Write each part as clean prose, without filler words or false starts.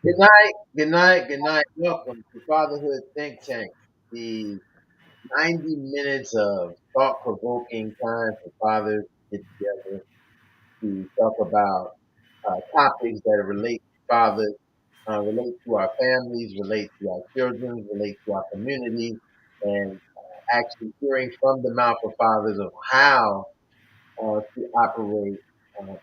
Good night, good night, good night. Welcome to Fatherhood Think Tank, the 90 minutes of thought provoking time for fathers to get together to talk about topics that relate to fathers, relate to our families, relate to our children, relate to our community, and actually hearing from the mouth of fathers of how to operate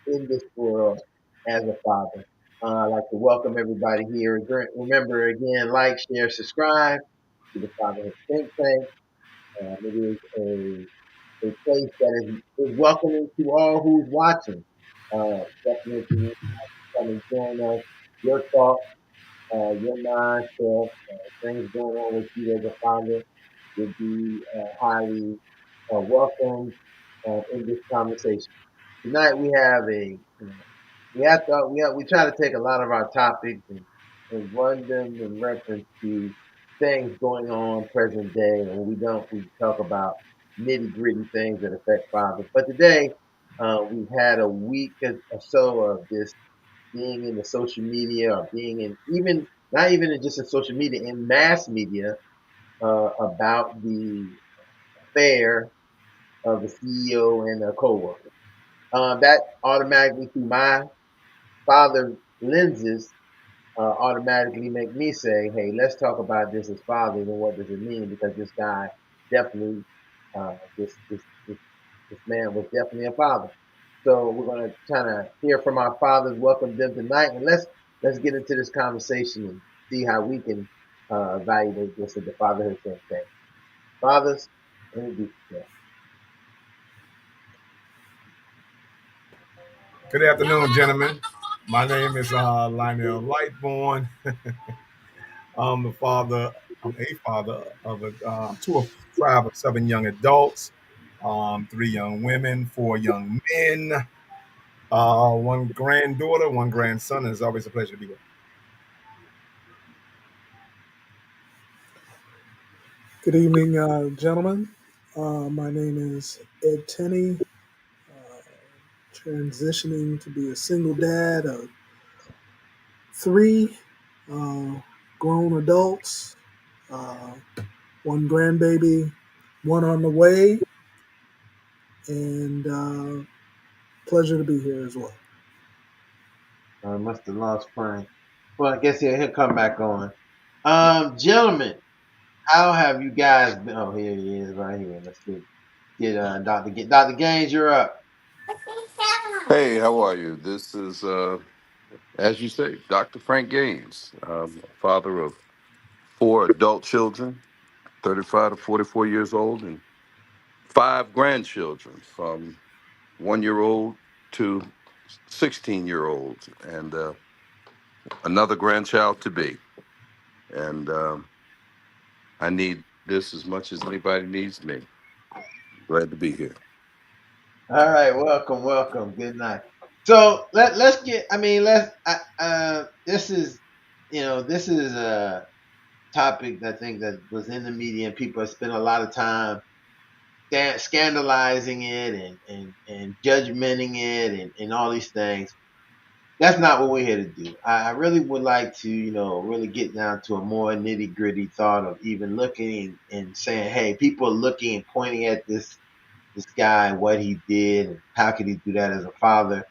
in this world as a father. I'd like to welcome everybody here. Remember again, like, share, subscribe to the Fatherhood Think Tank. It is a place that is welcoming to all who's watching. Definitely, if you want to come and join us, your thoughts, your mindset, things going on with you as a father would be highly welcomed in this conversation. Tonight we have we try to take a lot of our topics and run them in reference to things going on present day, and we talk about nitty gritty things that affect fathers. But today we've had a week or so of this being in the social media, or being in even not even in just in social media, in mass media, about the affair of the CEO and a coworker. That automatically, through my father lenses, automatically make me say, "Hey, let's talk about this as fathers and what does it mean?" Because this guy definitely, this man was definitely a father. So we're going to kind of hear from our fathers, welcome them tonight, and let's get into this conversation and see how we can evaluate this at the fatherhood thing. Fathers, introduce yourself. Good afternoon, gentlemen. My name is Lionel Lightborn. I'm the father. I'm a father of to a tribe of 7 young adults, 3 young women, 4 young men, one granddaughter, one grandson. And it's always a pleasure to be here. Good evening, gentlemen. My name is Ed Tenney, uh, transitioning to be a single dad of three uh, grown adults, uh, one grandbaby, one on the way, and pleasure to be here as well. I must have lost Frank. Well, I guess he'll come back on. Gentlemen, how have you guys been? Oh, here he is, right here. Let's get Dr. Gaines. You're up. Hey, how are you? This is, as you say, Dr. Frank Gaines, father of 4 adult children, 35 to 44 years old, and 5 grandchildren from 1 year old to 16-year olds, and another grandchild to be. And I need this as much as anybody needs me. Glad to be here. All right, welcome, welcome. Good night. So let's get. I mean, this is, this is a topic that I think that was in the media, and people have spent a lot of time scandalizing it and judgmenting it and all these things. That's not what we're here to do. I really would like to, really get down to a more nitty gritty thought of even looking and saying, hey, people are looking and pointing at this guy and what he did and how could he do that as a father.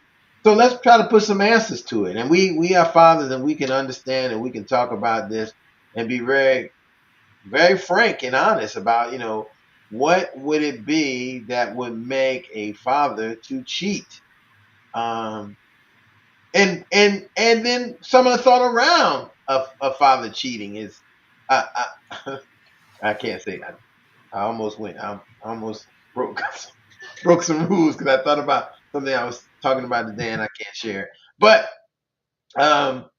So let's try to put some answers to it. And we are fathers, and we can understand and we can talk about this and be very, very frank and honest about, what would it be that would make a father to cheat? Um, and then some of the thought around a father cheating is, I I, I can't say I almost went I almost broke broke some rules because I thought about something I was talking about today and I can't share it. But um,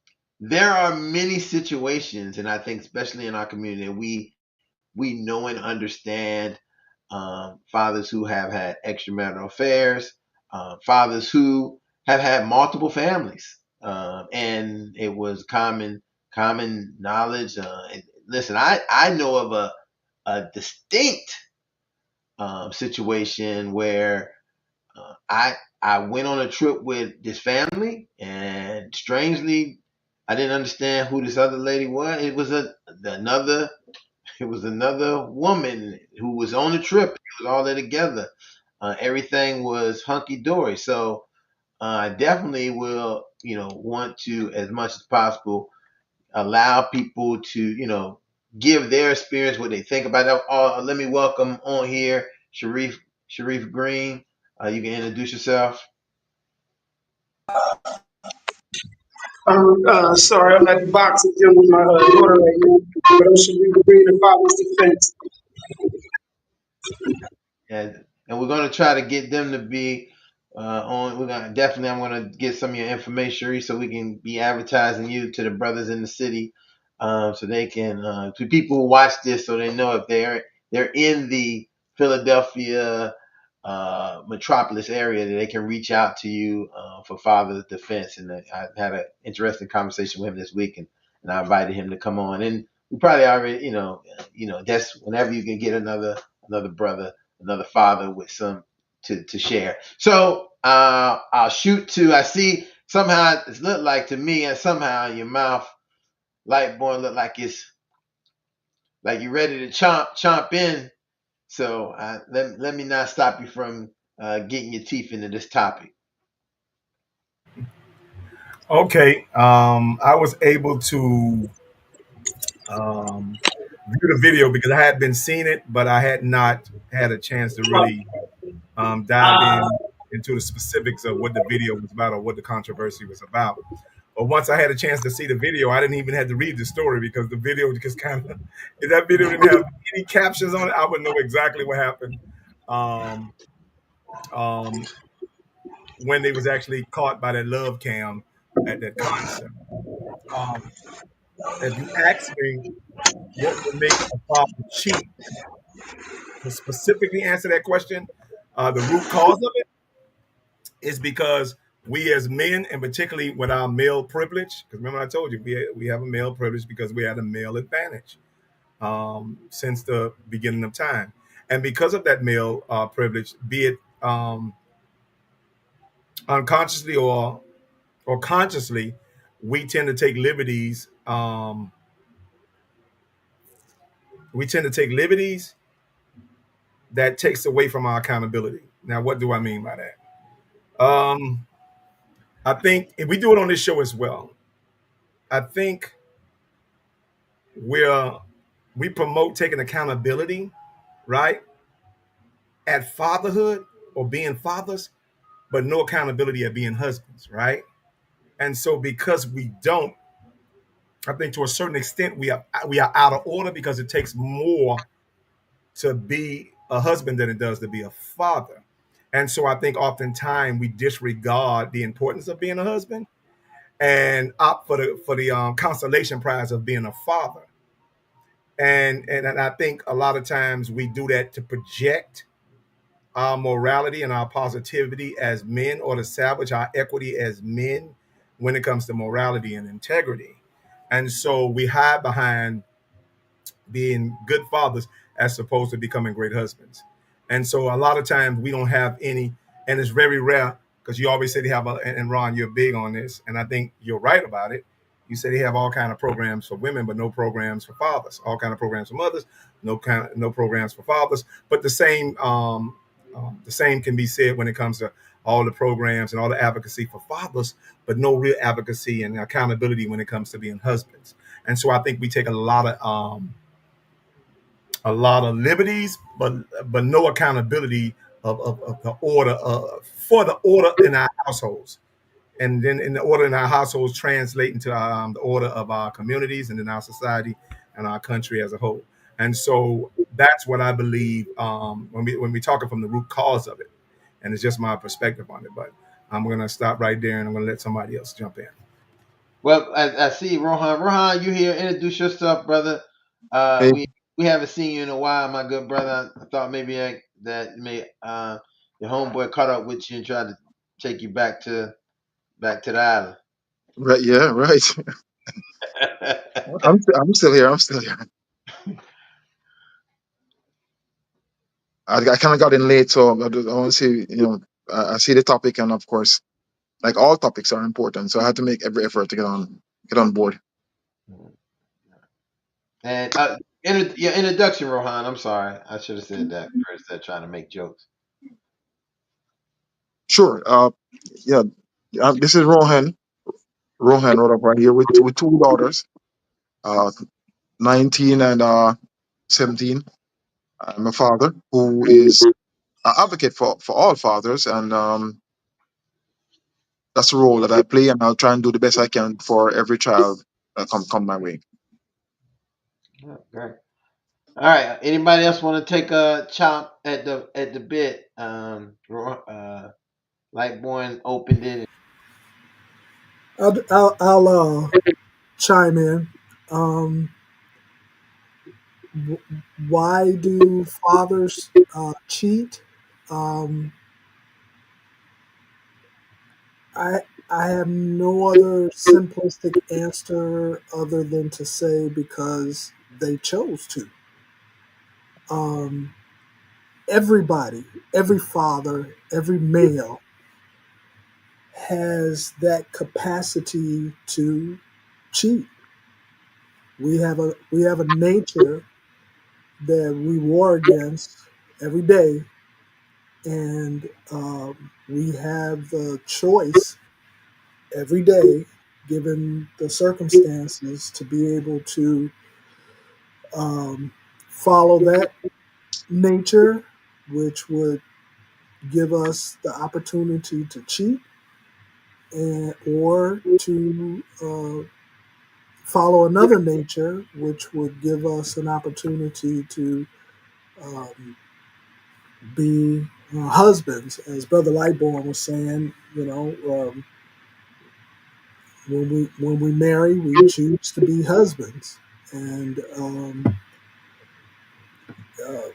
there are many situations, and I think especially in our community, we know and understand fathers who have had extramarital affairs, fathers who have had multiple families, and it was common knowledge. And listen, I know of a distinct situation where I went on a trip with this family, and strangely, I didn't understand who this other lady was. Another it was another woman who was on the trip. It was all there together. Everything was hunky dory. So I definitely will, want to, as much as possible, allow people to, give their experience, what they think about it. Let me welcome on here Sharif Green. You can introduce yourself. Sorry, I'm at the boxing gym with my daughter right now, but I'm sure we will bring the father's defense. And we're going to try to get them to be on. We're going to definitely. I'm going to get some of your information so we can be advertising you to the brothers in the city, so they can to people who watch this, so they know if they're in the Philadelphia metropolis area, that they can reach out to you for father's defense. And I had an interesting conversation with him this week, and I invited him to come on. And we probably already, that's whenever you can get another brother, another father with some to share. So I'll shoot to. I see somehow it's looked like to me, and somehow your mouth light born look like it's like you're ready to chomp in. So let me not stop you from getting your teeth into this topic. Okay, I was able to um, view the video because I had been seeing it, but I had not had a chance to really dive in into the specifics of what the video was about or what the controversy was about. But once I had a chance to see the video, I didn't even have to read the story because the video just kind of, if that video didn't have any captions on it, I would know exactly what happened. Um, um, when they was actually caught by that love cam at that concert. Um, if you ask me what would make a father cheat, to specifically answer that question, the root cause of it is because we as men, and particularly with our male privilege, because remember I told you we have a male privilege because we had a male advantage since the beginning of time, and because of that male privilege, be it unconsciously or consciously, we tend to take liberties. We tend to take liberties that takes away from our accountability. Now, what do I mean by that? I think if we do it on this show as well, I think we're we promote taking accountability, right, at fatherhood or being fathers, but no accountability at being husbands, right? And so because we don't, I think to a certain extent we are out of order because it takes more to be a husband than it does to be a father. And so I think oftentimes we disregard the importance of being a husband and opt for the consolation prize of being a father. And I think a lot of times we do that to project our morality and our positivity as men, or to salvage our equity as men when it comes to morality and integrity. And so we hide behind being good fathers as opposed to becoming great husbands. And so a lot of times we don't have any, and it's very rare because you always say they have, and Ron, you're big on this, and I think you're right about it. You say they have all kind of programs for women, but no programs for fathers. All kind of programs for mothers, no programs for fathers. But the same can be said when it comes to all the programs and all the advocacy for fathers, but no real advocacy and accountability when it comes to being husbands. And so I think we take a lot of liberties, but no accountability of the order for the order in our households, and then in the order in our households translate into the order of our communities and in our society and our country as a whole. And so that's what I believe when we talking from the root cause of it, and it's just my perspective on it. But I'm gonna stop right there, and I'm gonna let somebody else jump in. Well, I see Rohan. Rohan, you here? Introduce yourself, brother. Uh, Hey, we we haven't seen you in a while, my good brother. I thought maybe that may your homeboy caught up with you and tried to take you back to the island. right, yeah, right. I'm still here. I'm still here. I kind of got in late, so I want to see, I see the topic, and of course, like all topics are important, so I had to make every effort to get on. get on board. And your introduction, Rohan. I'm sorry, I should have said that first. Instead of trying to make jokes. Sure. Yeah. This is Rohan. Rohan right up right here with two daughters, uh, 19 and 17. I'm a father who is an advocate for all fathers, and that's the role that I play, and I'll try and do the best I can for every child that come my way. Yeah, great. All right. Anybody else want to take a chop at the bit? Lightborn opened it. I'll chime in. Um, why do fathers cheat? Um, I I have no other simplistic answer other than to say because they chose to. Um, everybody, every father, every male has that capacity to cheat. We have a nature that we war against every day, and we have the choice every day, given the circumstances, to be able to um, follow that nature, which would give us the opportunity to cheat, and or to follow another nature, which would give us an opportunity to um, be husbands, as Brother Lightborn was saying. When we marry, we choose to be husbands. And uh,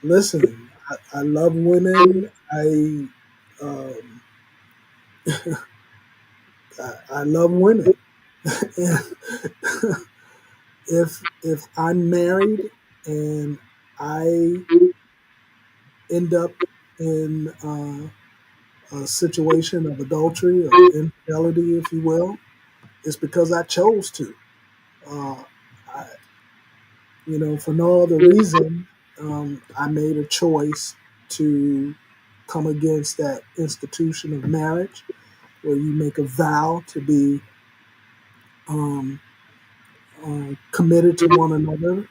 listen, I love women. Um, I love women. And if I'm married and I end up in a situation of adultery or infidelity, if you will, it's because I chose to. Uh, I, for no other reason, I made a choice to come against that institution of marriage, where you make a vow to be um, committed to one another,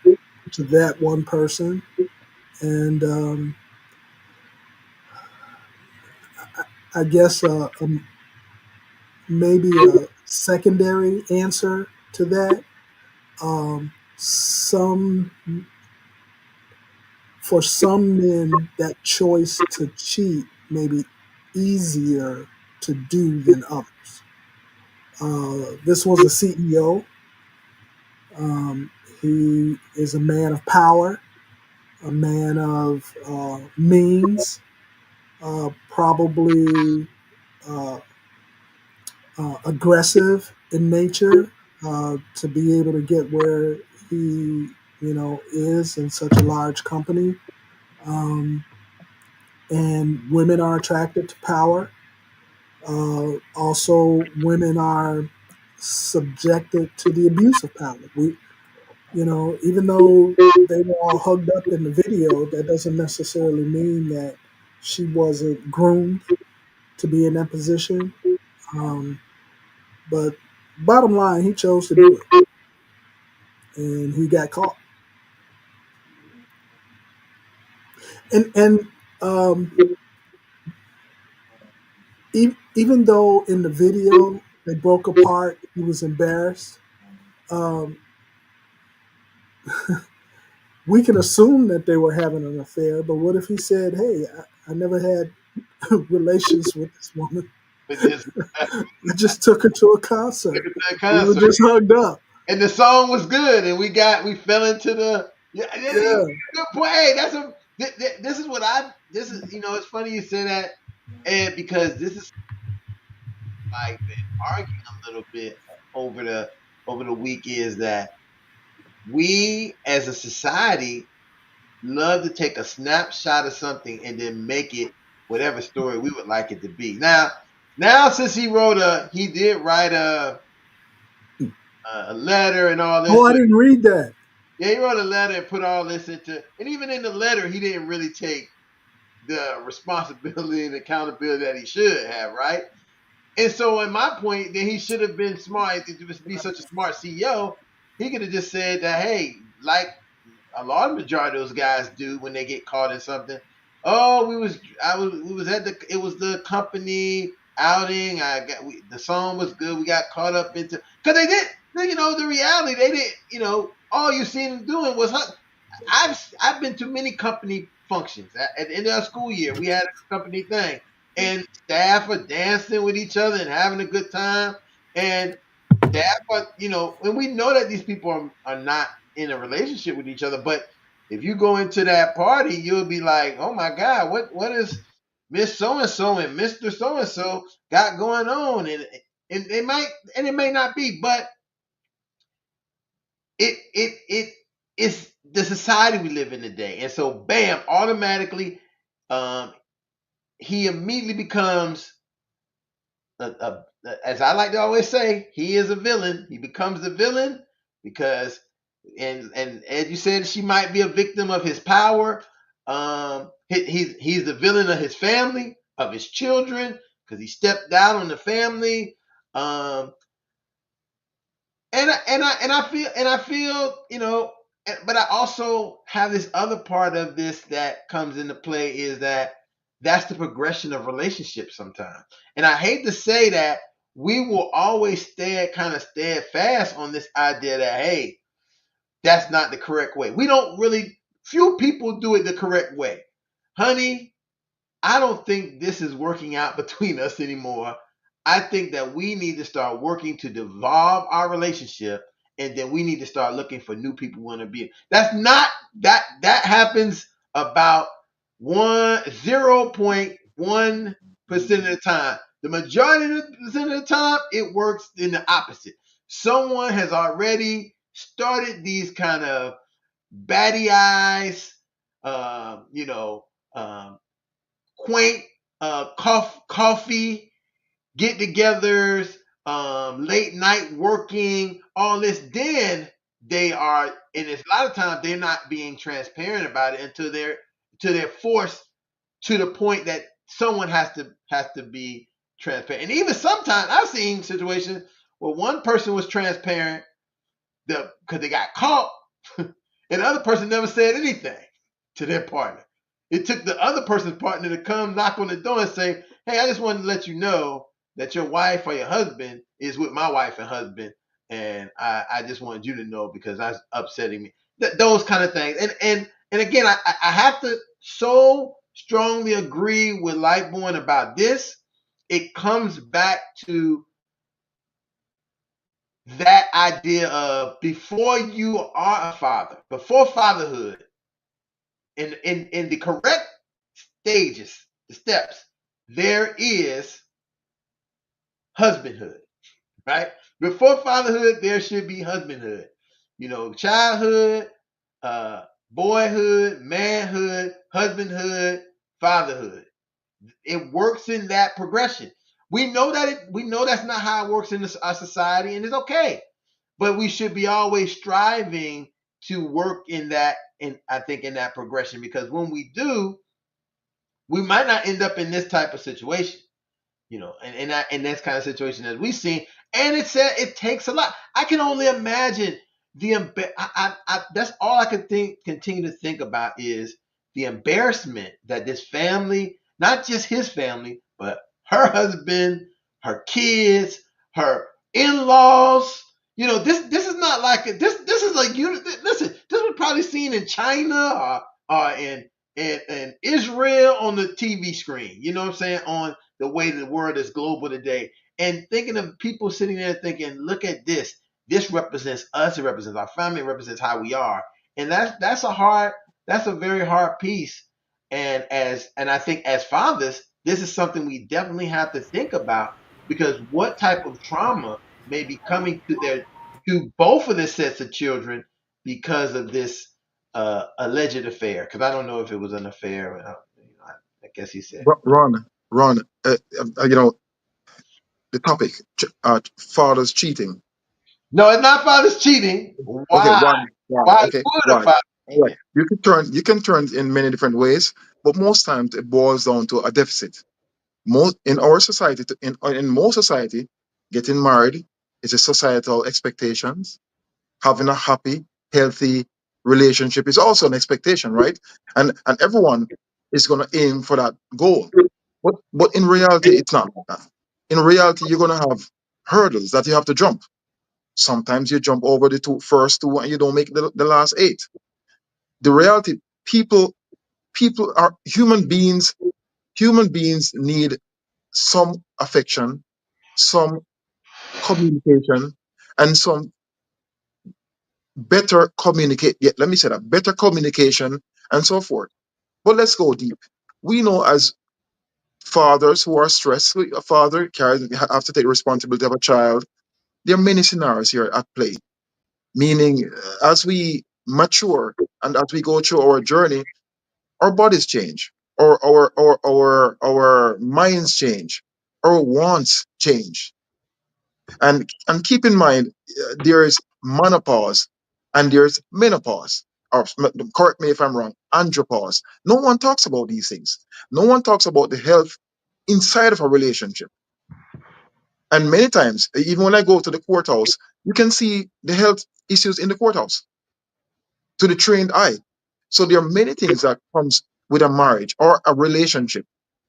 to that one person, and I guess maybe a secondary answer to that. Some For some men, that choice to cheat may be easier to do than others. This was a CEO. Um, he is a man of power, a man of means, probably uh, aggressive in nature, to be able to get where he, is in such a large company. Um, and women are attracted to power. Also, women are subjected to the abuse of power. Even though they were all hugged up in the video, that doesn't necessarily mean that she wasn't groomed to be in that position. Um, but bottom line, he chose to do it, and he got caught. And even though in the video they broke apart, he was embarrassed. Um, we can assume that they were having an affair, but what if he said, "Hey, I never had relations with this woman. But just I just took her to a concert. that We were concert, just hugged up." and the song was good, and we fell into the yeah. Yeah, Good point. Hey, that's a this is what I this is it's funny you say that, and because this is like been arguing a little bit over the week is that we as a society love to take a snapshot of something and then make it whatever story we would like it to be. Now since he did write a letter and all Oh, this. I didn't read that. Yeah, he wrote a letter and put all this into, and even in the letter, he didn't really take the responsibility and accountability that he should have, right? And so, in my point, then he should have been smart to be such a smart CEO. He could have just said that, hey, like a lot of majority of those guys do when they get caught in something. Oh, we was at it was the company outing. The song was good. We got caught up into because they did. The reality they did. All you seen them doing was I've been to many company functions at the end of our school year. We had a company thing, and staff are dancing with each other and having a good time, and staff are and we know that these people are not in a relationship with each other. But if you go into that party, you'll be like, oh my God, what is Miss So and So and Mister So and So got going on, and it may not be, but it's the society we live in today. And so bam, automatically um he immediately becomes as I like to always say, he is a villain. He becomes the villain because and as you said, she might be a victim of his power. He's the villain of his family, of his children, because he stepped down on the family. Um, and I feel but I also have this other part of this that comes into play is that that's the progression of relationships sometimes. And I hate to say that we will always stay kind of steadfast on this idea that hey, that's not the correct way. We don't really few people do it the correct way. Honey, I don't think this is working out between us anymore. I think that we need to start working to devolve our relationship, and then we need to start looking for new people who want to be. That's not that happens about 0.1% of the time. The majority of the percent of the time, it works in the opposite. Someone has already started these kind of batty eyes, you know, quaint coffee get-togethers, late night working, all this. Then they are, and it's a lot of times they're not being transparent about it until they're forced to the point that someone has to be transparent. And even sometimes I've seen situations where one person was transparent because they got caught, and the other person never said anything to their partner. It took the other person's partner to come knock on the door and say, "Hey, I just wanted to let you know that your wife or your husband is with my wife and husband, and I just wanted you to know because that's upsetting me." Those kind of things. And again, I have to so strongly agree with Lightborn about this. It comes back to that idea of before you are a father, before fatherhood, in the correct stages, the steps, there is husbandhood, right? Before fatherhood, there should be husbandhood. Childhood, boyhood, manhood, husbandhood, fatherhood. It works in that progression. We know that's not how it works in our society, and it's okay. But we should be always striving to work in that, and I think in that progression, because when we do, we might not end up in this type of situation, and that's kind of situation that we've seen. And it takes a lot. I can only imagine that's all I can continue to think about is the embarrassment that this family, not just his family, but her husband, her kids, her in-laws. This is not like this is like listen. This was probably seen in China or in Israel on the TV screen. You know what I'm saying? On the way the world is global today, and thinking of people sitting there thinking, look at this. This represents us. It represents our family. It represents how we are. And that's a very hard piece. And I think as fathers, this is something we definitely have to think about, because what type of trauma may be coming to both of the sets of children because of this alleged affair. Because I don't know if it was an affair. I guess he said. Ron, the topic, fathers cheating. No, it's not fathers cheating. Okay, Why? why? Why Okay, would a why? father All cheat? right. You can turn in many different ways, but most times it boils down to a deficit. Most in our society, in most society, getting married is a societal expectations. Having a happy, healthy relationship is also an expectation, right? And everyone is going to aim for that goal. But in reality, it's not like that. In reality, you're going to have hurdles that you have to jump. Sometimes you jump over the first two and you don't make the last eight. The reality, people people are human beings. Human beings need some affection, some communication, and some better communicate. Yeah, let me say that better communication and so forth. But let's go deep. We know as fathers who are stressed, a father carries have to take responsibility of a child. There are many scenarios here at play. Meaning, as we mature and as we go through our journey, our bodies change, our minds change, our wants change. And keep in mind, there is menopause and there's menopause. Or correct me if I'm wrong, andropause. No one talks about these things. No one talks about the health inside of a relationship. And many times, even when I go to the courthouse, you can see the health issues in the courthouse to the trained eye. So there are many things that comes with a marriage or a relationship.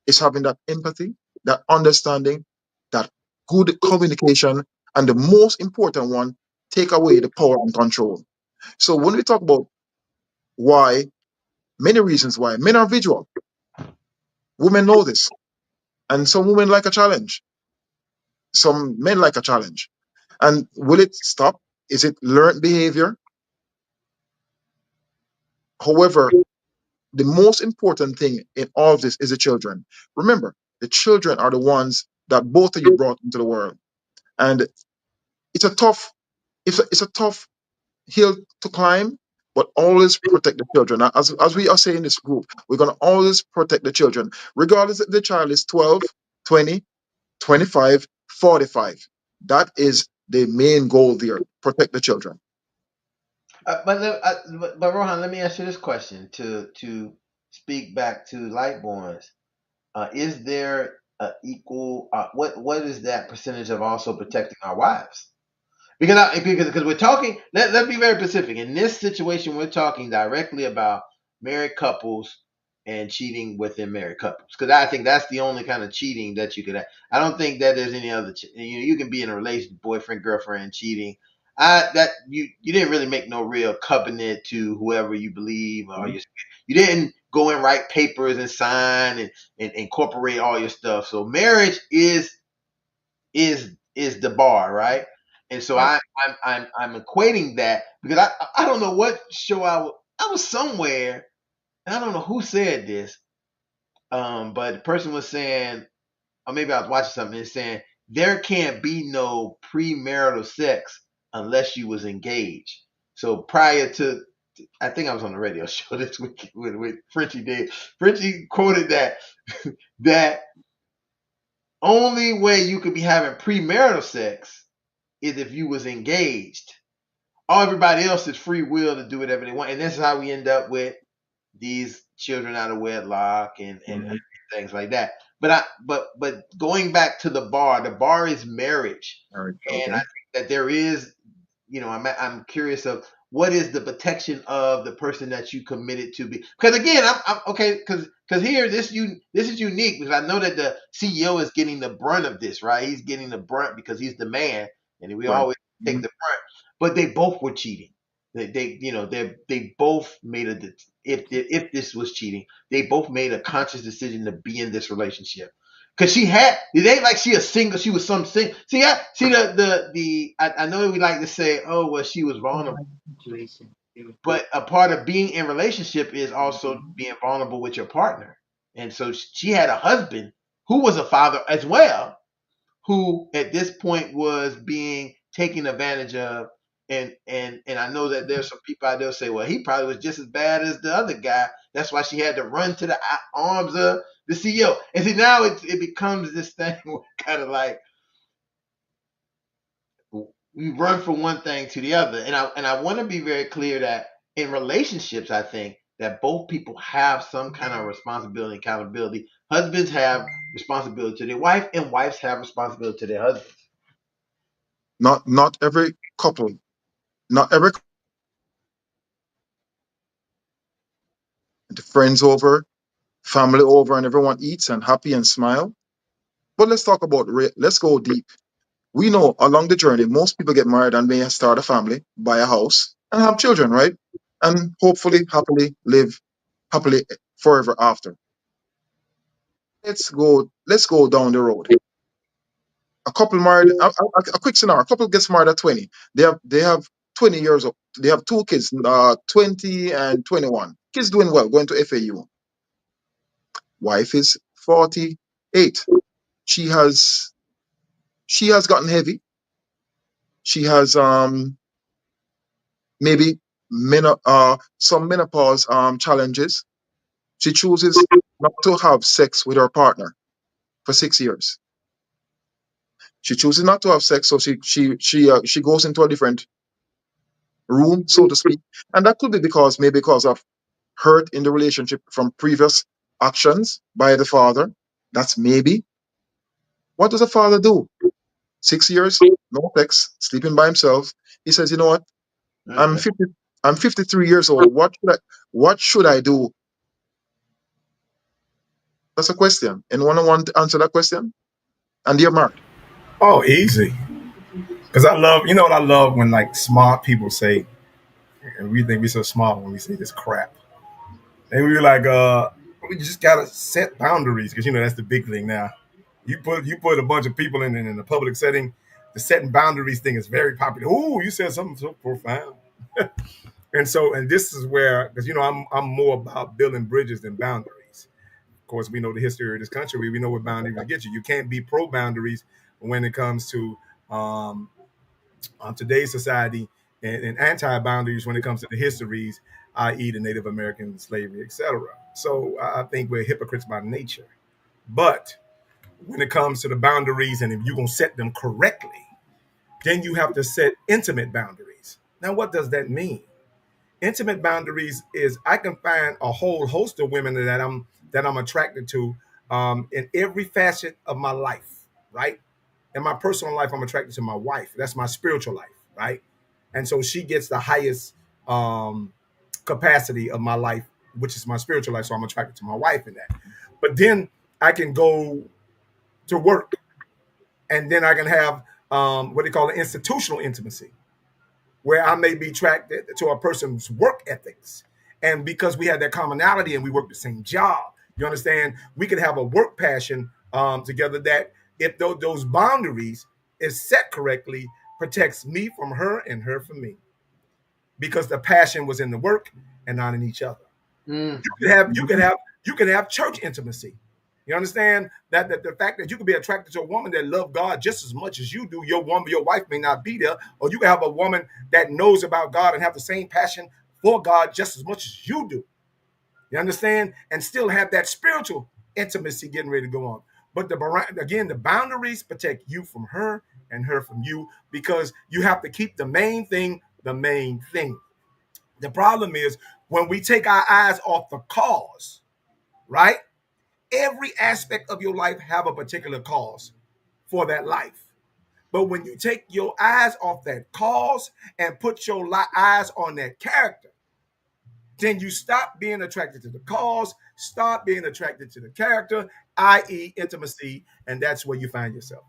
Is having that empathy, that understanding, that good communication, and the most important one, take away the power and control. So when we talk about why, many reasons why men are visual, women know this, and some women like a challenge, some men like a challenge. And will it stop? Is it learned behavior? However, the most important thing in all of this is the children. Remember, the children are the ones that both of you brought into the world, and it's a tough, it's a tough hill to climb. But always protect the children. As we are saying in this group, we're gonna always protect the children, regardless if the child is 12, 20, 25, 45. That is the main goal there. Protect the children. But Rohan, let me ask you this question to speak back to Lightborns. Is there a equal? What is that percentage of also protecting our wives? Because we're talking. Let's be very specific. In this situation, we're talking directly about married couples and cheating within married couples. Because I think that's the only kind of cheating that you could have. I don't think that there's any other. You can be in a relationship, boyfriend, girlfriend, cheating. That you didn't really make no real covenant to whoever you believe, or you didn't go and write papers and sign and incorporate all your stuff. So marriage is the bar, right? And so Right. I'm equating that because I don't know what show I was somewhere and I don't know who said this, but the person was saying, or maybe I was watching something and saying there can't be no premarital sex unless you was engaged. So prior to, I think I was on the radio show this week with Frenchie did. Frenchie quoted that only way you could be having premarital sex is if you was engaged. All everybody else is free will to do whatever they want, and this is how we end up with these children out of wedlock and Mhm. things like that. But going back to the bar is marriage, All right. and Okay. I think that there is, I'm curious of what is the protection of the person that you committed to be, because again I'm okay, because here this is unique because I know that the CEO is getting the brunt of this, right? He's getting the brunt because he's the man and we Right. always take Mhm. the brunt, but they both were cheating. They both made if this was cheating, they both made a conscious decision to be in this relationship. Cause it ain't like she a single. She was some single. See I know we like to say, oh well, she was vulnerable, but a part of being in relationship is also being vulnerable with your partner. And so she had a husband who was a father as well, who at this point was being taken advantage of. And I know that there's some people out there who say, well, he probably was just as bad as the other guy. That's why she had to run to the arms of the CEO. And see, now it becomes this thing where kind of like we run from one thing to the other. And I want to be very clear that in relationships, I think that both people have some kind of responsibility and accountability. Husbands have responsibility to their wife, and wives have responsibility to their husbands. Not every couple, not every the friends over, family over, and everyone eats and happy and smile. But let's talk about let's go deep. We know along the journey, most people get married and may start a family, buy a house, and have children, right? And hopefully happily live happily forever after. Let's go down the road. A couple married, a quick scenario. A couple gets married at 20. They have 20 years old. They have two kids, 20 and 21. Kids doing well, going to FAU. Wife is 48. She has she has gotten heavy. She has maybe some menopause challenges. She chooses not to have sex with her partner for 6 years. She chooses not to have sex, so she goes into a different room, so to speak, and that could be because of hurt in the relationship from previous actions by the father. That's maybe. What does a father do? 6 years, no sex, sleeping by himself. He says, you know what? I'm Okay. 50. I'm 53 years old. What should I do? That's a question. Anyone want to answer that question? And you're married. Oh, easy. Because I love, you know what I love when like smart people say, and we think we so smart when we say this crap. And we like, we just gotta set boundaries because you know that's the big thing now. You put a bunch of people in a public setting, the setting boundaries thing is very popular. Ooh, you said something so profound. And this is where because you know I'm more about building bridges than boundaries. Of course, we know the history of this country. We know what boundaries will get you. You can't be pro boundaries when it comes to um, today's society and anti boundaries when it comes to the histories, i.e., the Native American slavery, etc. So I think we're hypocrites by nature. But when it comes to the boundaries, and if you're going to set them correctly, then you have to set intimate boundaries. Now, what does that mean? Intimate boundaries is I can find a whole host of women that I'm attracted to in every facet of my life, right? In my personal life, I'm attracted to my wife. That's my spiritual life, right? And so she gets the highest um, capacity of my life, which is my spiritual life. So I'm attracted to my wife in that. But then I can go to work, and then I can have what they call an institutional intimacy, where I may be attracted to a person's work ethics. And because we have that commonality and we work the same job, you understand, we can have a work passion together that if those boundaries is set correctly, protects me from her and her from me because the passion was in the work and not in each other. Mm. You could have you could have you could have church intimacy. You understand that the fact that you could be attracted to a woman that loves God just as much as you do, your wife may not be there, or you can have a woman that knows about God and have the same passion for God just as much as you do. You understand, and still have that spiritual intimacy getting ready to go on. But the boundaries protect you from her and her from you because you have to keep the main thing the main thing. The problem is when we take our eyes off the cause, right? Every aspect of your life have a particular cause for that life. But when you take your eyes off that cause and put your eyes on that character, then you stop being attracted to the cause, stop being attracted to the character, i.e., intimacy, and that's where you find yourself.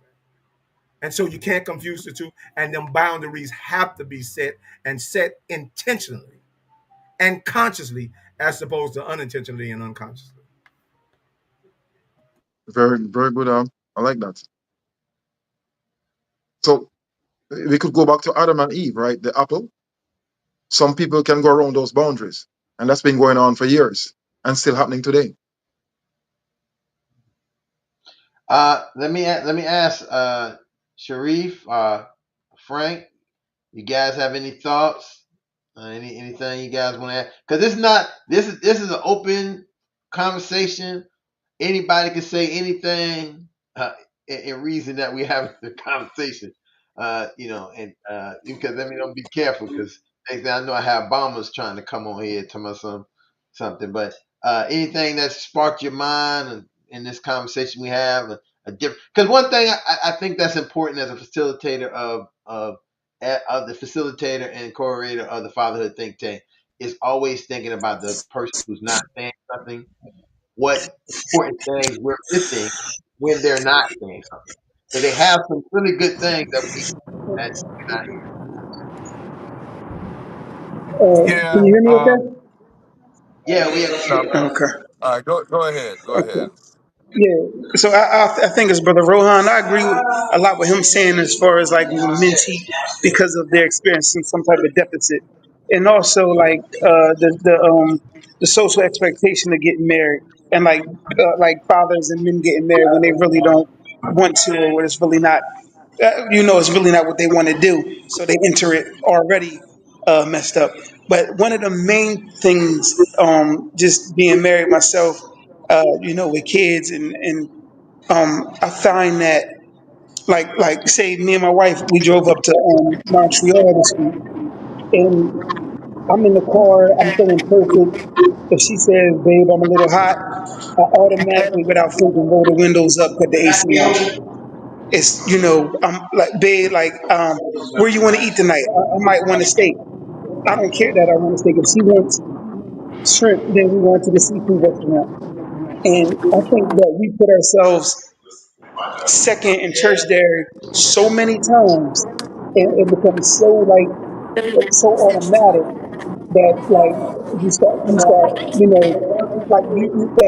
And so you can't confuse the two, and them boundaries have to be set and set intentionally and consciously as opposed to unintentionally and unconsciously. Very, very good. I like that. So we could go back to Adam and Eve, right? The apple. Some people can go around those boundaries, and that's been going on for years and still happening today. Let me ask Sharif, Frank. You guys have any thoughts? Anything you guys want to add? Because it's not this is an open conversation. Anybody can say anything in reason that we have the conversation. And because I mean, don't be careful because next thing I know, I have bombers trying to come on here to my something. But anything that sparked your mind in this conversation we have, a different because one thing I think that's important as a facilitator of the facilitator and curator of the Fatherhood Think Tank is always thinking about the person who's not saying something, what important things we're missing when they're not saying something. Because they have some really good things that we're not Can Yeah. you hear me okay? hearing. Yeah, we have No, Okay. all right. Go ahead. Go ahead. Yeah. So I think it's Brother Rohan. I agree with a lot with him saying as far as like mentee because of their experience in some type of deficit, and also like the social expectation of getting married, and like fathers and men getting married when they really don't want to, or when it's really not, it's really not what they want to do, so they enter it already messed up. But one of the main things, just being married myself, with kids, and I find that like say me and my wife, we drove up to Montreal this week, and I'm in the car, I'm feeling perfect. If she says, "Babe, I'm a little hot," I automatically, without thinking, roll the windows up, put the AC on. It's I'm like, "Babe, like where you want to eat tonight? I might want a steak. I don't care that I want a steak. If she wants shrimp, then we going to the seafood restaurant." And I think that we put ourselves second in church there so many times, and it becomes so so automatic that you start like you got like you feel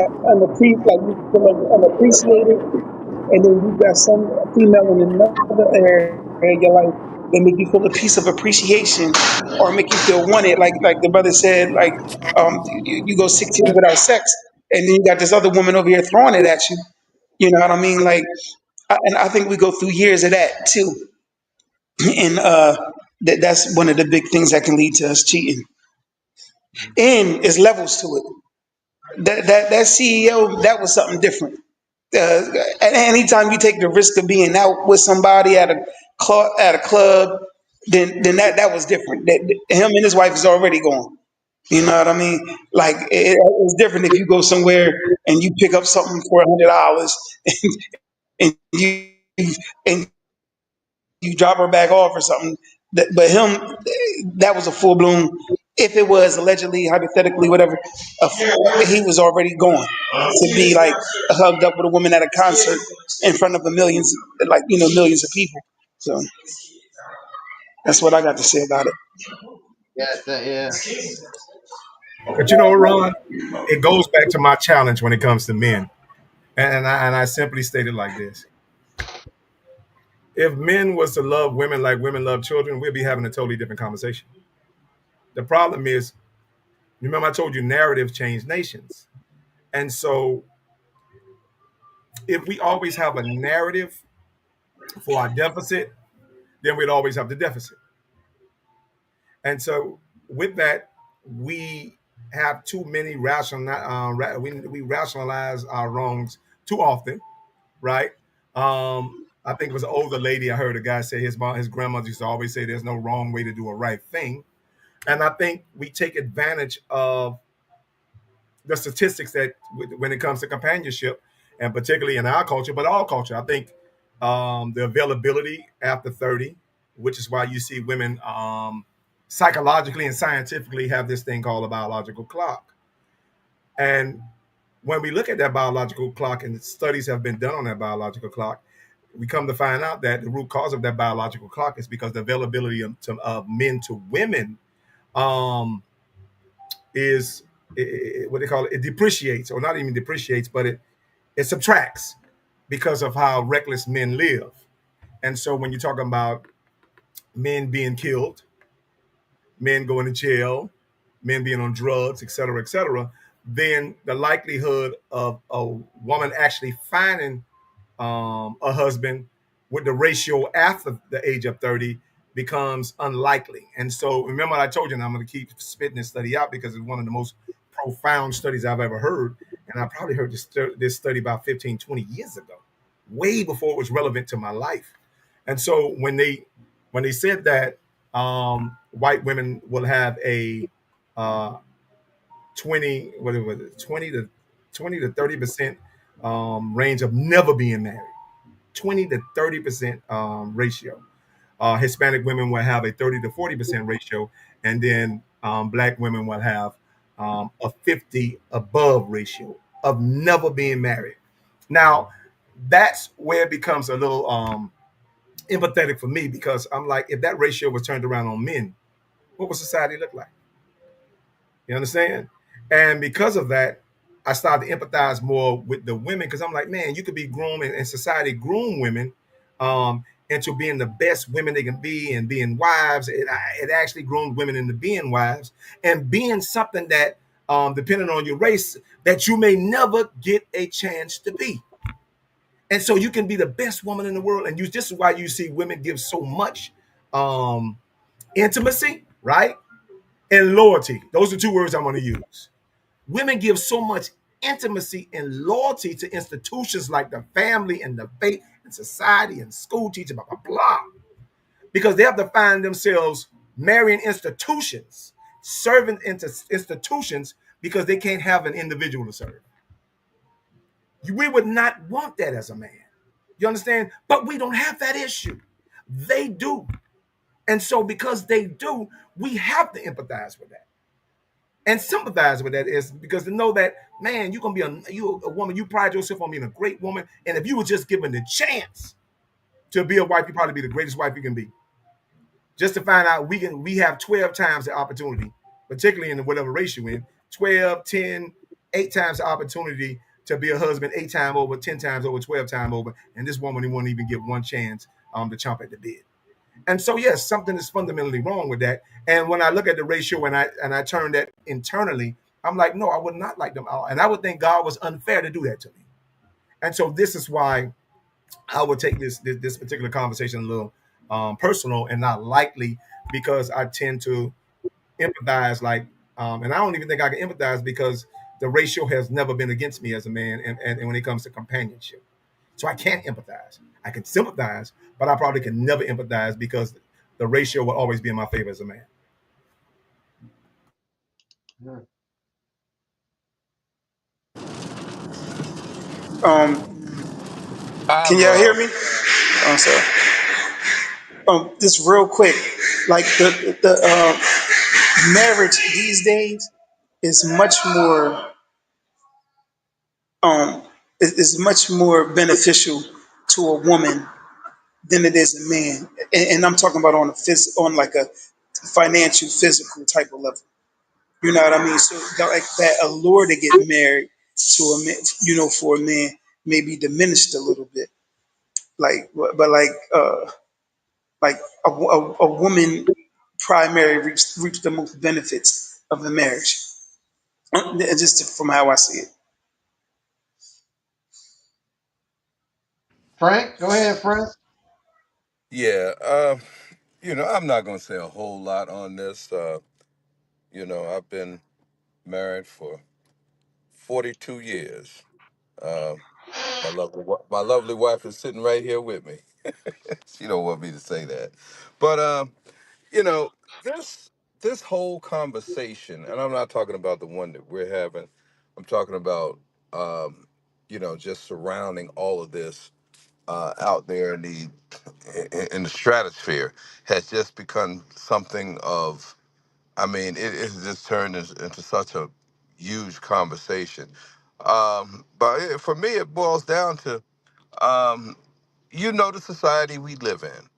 like you're unappreciated, and then you got some female in another area of your life that make you feel a piece of appreciation or make you feel wanted. Like the brother said, like you go 6 years without sex, and then you got this other woman over here throwing it at you. You know what I mean? Like, and I think we go through years of that too, and that's one of the big things that can lead to us cheating. And there's levels to it. That CEO, that was something different. At any time you take the risk of being out with somebody at a club, then that was different. Him and his wife is already gone. You know what I mean? Like it's different if you go somewhere and you pick up something for $100 and and you drop her back off or something. But him, that was a full blown. If it was allegedly, hypothetically, whatever, he was already gone to be like hugged up with a woman at a concert in front of millions of people. So that's what I got to say about it. Yeah. But Ron, it goes back to my challenge when it comes to men. And I simply state it like this. If men was to love women like women love children, we'd be having a totally different conversation. The problem is, remember I told you narratives change nations. And so if we always have a narrative for our deficit, then we'd always have the deficit. And so with that, we have too many we rationalize our wrongs too often, right? I think it was an older lady. I heard a guy say his grandmother used to always say, "There's no wrong way to do a right thing," and I think we take advantage of the statistics that when it comes to companionship, and particularly in our culture, but all culture, I think the availability after 30, which is why you see women psychologically and scientifically have this thing called a biological clock. And when we look at that biological clock, and studies have been done on that biological clock, we come to find out that the root cause of that biological clock is because the availability of men to women um, is what they call it depreciates, or not even depreciates, but it subtracts because of how reckless men live. And so when you're talking about men being killed, men going to jail, men being on drugs, et cetera, then the likelihood of a woman actually finding a husband with the ratio after the age of 30 becomes unlikely. And so remember I told you, and I'm going to keep spitting this study out because it's one of the most profound studies I've ever heard. And I probably heard this study about 15, 20 years ago, way before it was relevant to my life. And so when they said that white women will have a uh, 20 what was it 20 to 30% range of never being married, 20 to 30% ratio. Hispanic women will have a 30 to 40% ratio, and then black women will have a 50 above ratio of never being married. Now, that's where it becomes a little empathetic for me, because I'm like, if that ratio was turned around on men, what would society look like? You understand? And because of that, I started to empathize more with the women, because I'm like, man, you could be groomed, and society groom women into being the best women they can be and being wives. It actually groomed women into being wives and being something that, depending on your race, that you may never get a chance to be. And so you can be the best woman in the world. And this is why you see women give so much um, intimacy, right? And loyalty. Those are two words I'm going to use. Women give so much intimacy and loyalty to institutions like the family and the faith and society and school teaching, blah, blah, blah, because they have to find themselves marrying institutions, serving into institutions, because they can't have an individual to serve. We would not want that as a man. You understand? But we don't have that issue. They do. And so because they do, we have to empathize with that and sympathize with that, is because to know that, man, you're gonna be a woman, you pride yourself on being a great woman. And if you were just given the chance to be a wife, you probably be the greatest wife you can be. Just to find out we have 12 times the opportunity, particularly in whatever race you're in, 12, 10, 8 times the opportunity to be a husband, 8 times over, 10 times over, 12 times over. And this woman won't even give one chance to chomp at the bit. And so, yes, something is fundamentally wrong with that. And when I look at the ratio and I turn that internally, I'm like, no, I would not like them all. And I would think God was unfair to do that to me. And so this is why I would take this particular conversation a little personal and not lightly, because I tend to empathize, like, and I don't even think I can empathize, because the ratio has never been against me as a man, and when it comes to companionship. So I can't empathize. I can sympathize, but I probably can never empathize, because the ratio will always be in my favor as a man. Hmm. Um, can I've y'all hear me? Oh, sorry. Just real quick, like the marriage these days is much more um is much more beneficial to a woman than it is a man, and I'm talking about on like a financial, physical type of level. You know what I mean? So like that allure to get married to a man, for a man, may be diminished a little bit. Like, but like a woman primary reaps the most benefits of the marriage. Just from how I see it. Frank, go ahead, Frank. Yeah, I'm not going to say a whole lot on this. I've been married for 42 years. Uh, my lovely wife is sitting right here with me. She don't want me to say that, but you know, this this whole conversation, and I'm not talking about the one that we're having. I'm talking about just surrounding all of this out there in the stratosphere has just become something of. I mean, it's just turned into such a huge conversation. For me, it boils down to um, the society we live in.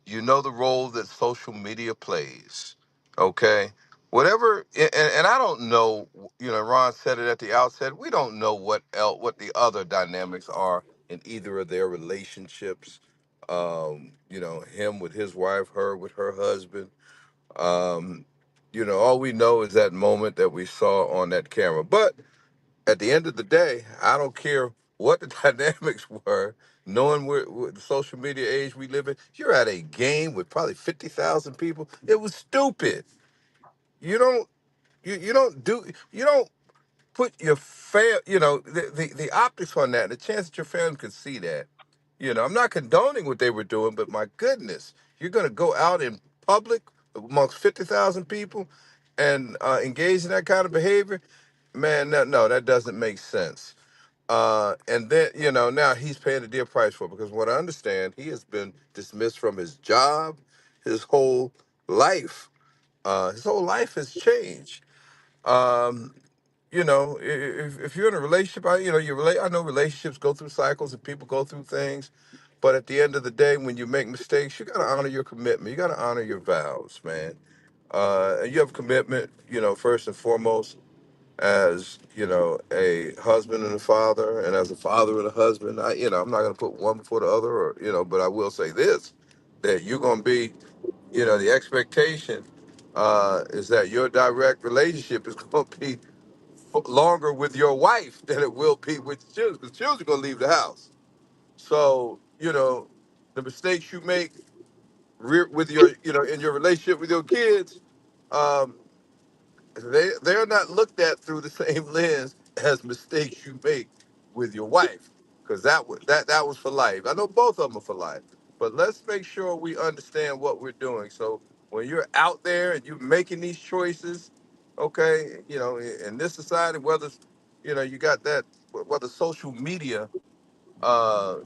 You know the role that social media plays. Okay, whatever, and I don't know. Ron said it at the outset. We don't know what the other dynamics are in either of their relationships. Him with his wife, her with her husband. Um, all we know is that moment that we saw on that camera. But at the end of the day, I don't care what the dynamics were. Knowing the social media age we live in, you're at a game with probably 50,000 people. It was stupid. You don't you don't put your the optics on that, the chance that your family could see that. I'm not condoning what they were doing, but my goodness, you're going to go out in public amongst 50,000 people and engage in that kind of behavior? Man, no, that doesn't make sense. And then, now he's paying a dear price for it because what I understand, he has been dismissed from his job, his whole life. His whole life has changed. Um, if you're in a relationship, I know relationships go through cycles and people go through things, but at the end of the day, when you make mistakes, you got to honor your commitment. You got to honor your vows, man. And you have commitment, first and foremost, as a husband and a father, and as a father and a husband. I'm not going to put one before the other, or but I will say this: that you're going to be, the expectation is that your direct relationship is going to be longer with your wife than it will be with the children, because children are going to leave the house. So, the mistakes you make with your, in your relationship with your kids, um, they're not looked at through the same lens as mistakes you make with your wife, because that was for life. I know both of them are for life, but let's make sure we understand what we're doing. So when you're out there and you're making these choices, okay, in this society, whether it's, you got that, whether social media, uh,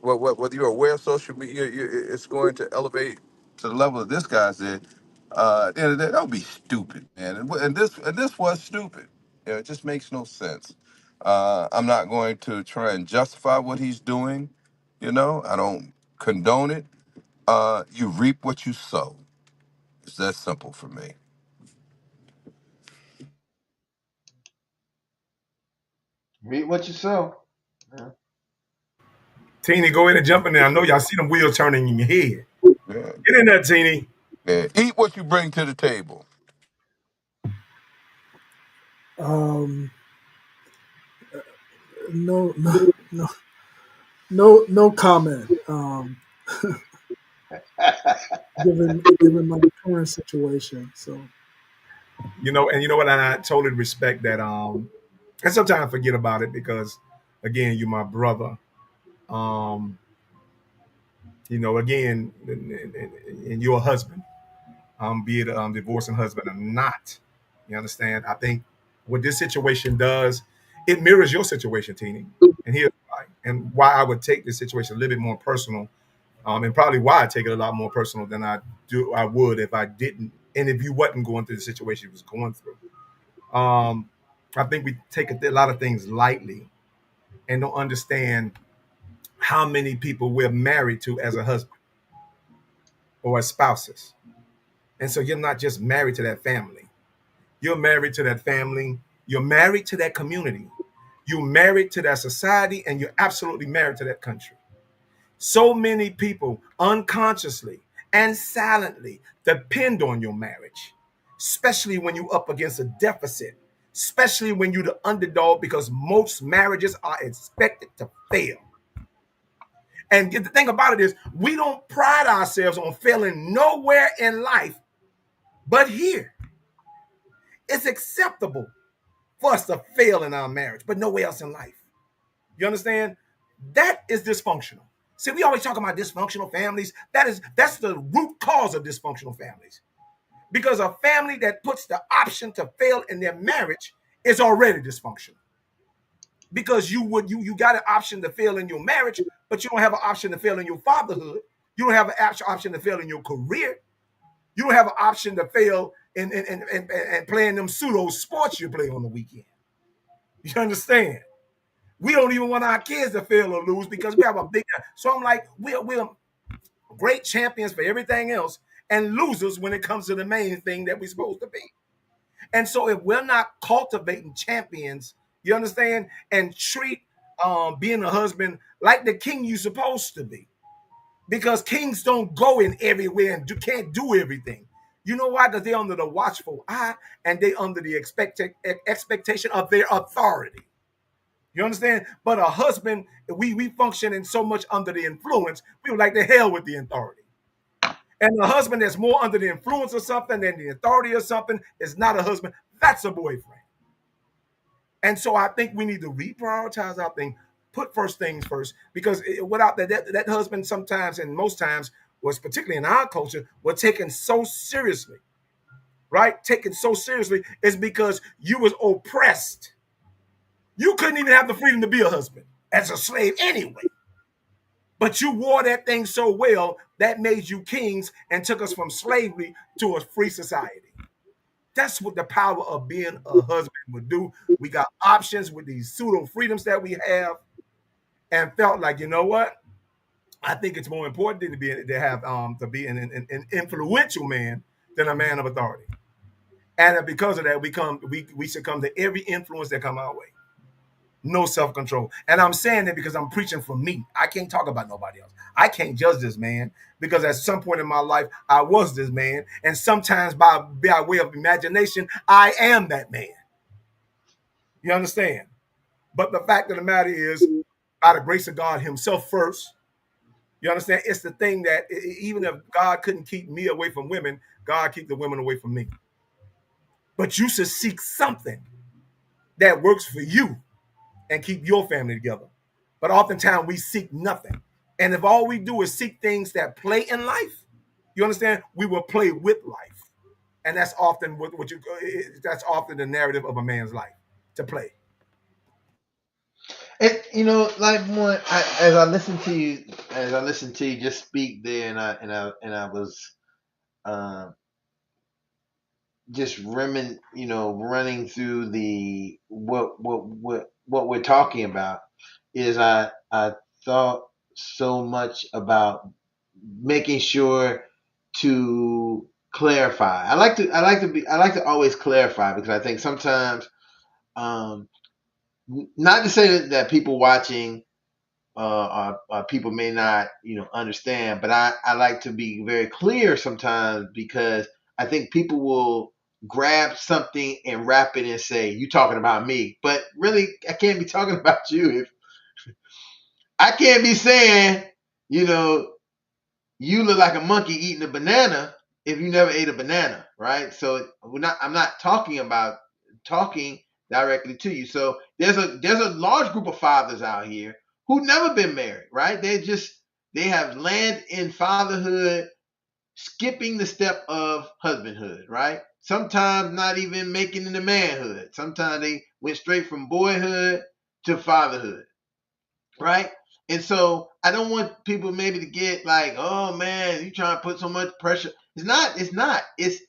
whether you're aware of social media, it's going to elevate to the level of this guy's did. At the end of the day, that would be stupid, man. And this was stupid. It just makes no sense. I'm not going to try and justify what he's doing. I don't condone it. You reap what you sow. It's that simple for me. Read what you sow. Yeah. Teeny, go ahead and jump in there. I know y'all see them wheels turning in your head. Yeah. Get in there, Teeny. Yeah. Eat what you bring to the table. Um, no, no, no, no comment. Given my current situation, so And you know what? And I totally respect that. And sometimes I forget about it because, again, you're my brother. Um, again, and you're a husband, be it divorcing husband or not. You understand? I think what this situation does, it mirrors your situation, Teeny. And here's why. And why I would take this situation a little bit more personal, and probably why I take it a lot more personal than I would if I didn't, and if you wasn't going through the situation you was going through. Um, I think we take a lot of things lightly and don't understand how many people we're married to as a husband or as spouses. And so you're not just married to that family. You're married to that family. You're married to that community. You're married to that society, and you're absolutely married to that country. So many people unconsciously and silently depend on your marriage, especially when you're up against a deficit, especially when you're the underdog, because most marriages are expected to fail. And the thing about it is, we don't pride ourselves on failing nowhere in life but here. It's acceptable for us to fail in our marriage, but nowhere else in life. You understand? That is dysfunctional. See, we always talk about dysfunctional families. That's the root cause of dysfunctional families. Because a family that puts the option to fail in their marriage is already dysfunctional. Because you got an option to fail in your marriage, but you don't have an option to fail in your fatherhood. You don't have an option to fail in your career. You don't have an option to fail in playing them pseudo sports you play on the weekend. You understand? We don't even want our kids to fail or lose because we have a big. So I'm like, we're great champions for everything else and losers when it comes to the main thing that we're supposed to be. And so if we're not cultivating champions, you understand, and treat being a husband like the king you're supposed to be, because kings don't go in everywhere and can't do everything. You know why? Because they're under the watchful eye and they under the expectation of their authority. You understand? But a husband, we function in so much under the influence, we would like to hell with the authority. And a husband that's more under the influence of something than the authority of something is not a husband. That's a boyfriend. And so I think we need to reprioritize our thing, put first things first, because without that husband sometimes, and most times, was particularly in our culture, were taken so seriously, right? Taken so seriously is because you was oppressed. You couldn't even have the freedom to be a husband as a slave anyway. But you wore that thing so well that made you kings and took us from slavery to a free society. That's what the power of being a husband would do. We got options with these pseudo freedoms that we have, and felt like, you know what? I think it's more important to be an influential man than a man of authority. And because of that, we succumb to every influence that come our way. No self-control. And I'm saying that because I'm preaching for me. I can't talk about nobody else. I can't judge this man because at some point in my life, I was this man. And sometimes by way of imagination, I am that man. You understand? But the fact of the matter is, by the grace of God himself first, you understand? It's the thing that even if God couldn't keep me away from women, God keep the women away from me. But you should seek something that works for you and keep your family together. But oftentimes we seek nothing. And if all we do is seek things that play in life, you understand, we will play with life. And that's often that's often the narrative of a man's life, to play. And like one, as I listened to you just speak there, and I was uh, just running through the what we're talking about, is I thought so much about making sure to clarify. I like to always clarify, because I think sometimes, um, not to say that people watching people may not understand, but I like to be very clear sometimes, because I think people will grab something and wrap it and say, you talking about me, but really I can't be talking about you. If I can't be saying, you know you look like a monkey eating a banana if you never ate a banana, right? So I'm not talking directly to you. So there's a large group of fathers out here who never been married, right? They have landed in fatherhood, skipping the step of husbandhood, right? Sometimes not even making it into manhood. Sometimes they went straight from boyhood to fatherhood, right? And so I don't want people maybe to get like, oh man, you trying to put so much pressure. It's not. It's not. It's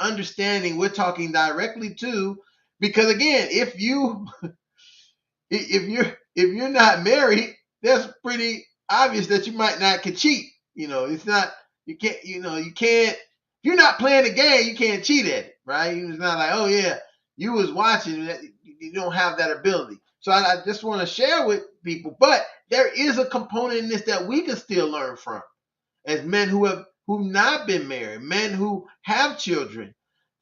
understanding we're talking directly to, because again, if you're not married, that's pretty obvious that you might not can cheat. It's not. You can't. You can't. If you're not playing the game, you can't cheat at it, right? It's not like, oh yeah, you was watching. You don't have that ability. So I just want to share with people, but there is a component in this that we can still learn from, as men who not been married, men who have children,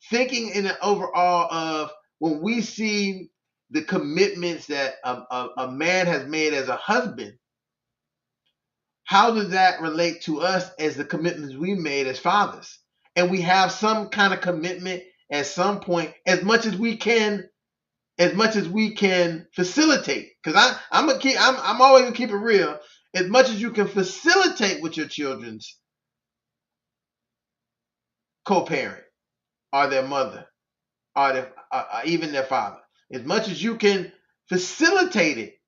thinking in an overall of, when we see the commitments that a man has made as a husband, how does that relate to us as the commitments we made as fathers? And we have some kind of commitment at some point, as much as we can facilitate. Because I'm always gonna keep it real. As much as you can facilitate with your children's co-parent or their mother, or even their father, as much as you can facilitate it,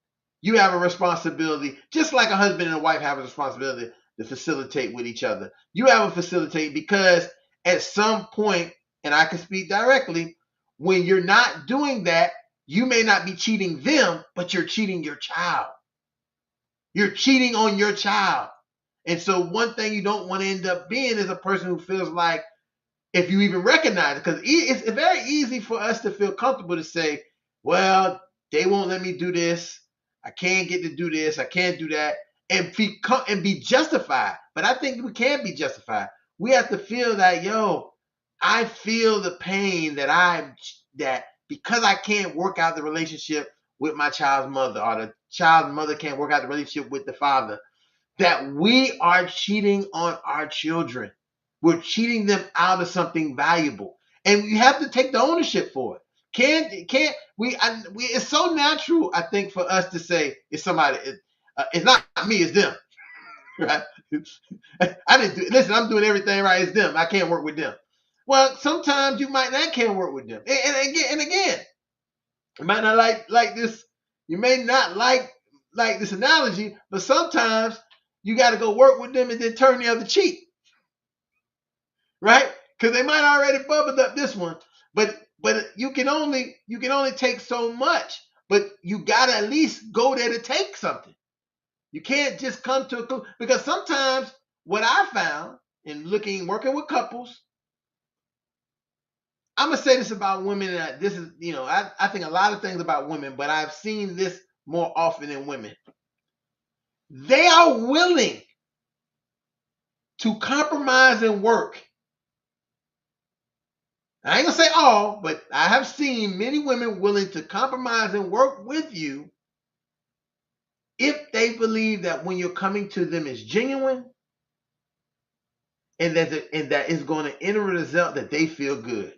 you have a responsibility, just like a husband and a wife have a responsibility to facilitate with each other. You have a facilitate, because at some point, and I can speak directly, when you're not doing that, you may not be cheating them, but you're cheating your child. You're cheating on your child. And so one thing you don't want to end up being is a person who feels like, if you even recognize it, because it's very easy for us to feel comfortable to say, well, they won't let me do this. I can't get to do this. I can't do that. And be justified. But I think we can't be justified. We have to feel that, I feel the pain that because I can't work out the relationship with my child's mother, or the child's mother can't work out the relationship with the father, that we are cheating on our children. We're cheating them out of something valuable. And you have to take the ownership for it. Can't we? It's so natural, I think, for us to say it's somebody. It's not me, it's them, right? I didn't do. Listen, I'm doing everything right. It's them. I can't work with them. Well, sometimes you might not can work with them, and again, you might not like this. You may not like this analogy, but sometimes you got to go work with them and then turn the other cheek, right? Because they might already bubbled up this one, but you can only take so much. But you got to at least go there to take something. You can't just come to a because sometimes what I found in working with couples, I'm gonna say this about women. That this is, I think a lot of things about women, but I've seen this more often in women. They are willing to compromise and work. I ain't gonna say all, but I have seen many women willing to compromise and work with you if they believe that when you're coming to them is genuine and that it's going to enter a result that they feel good,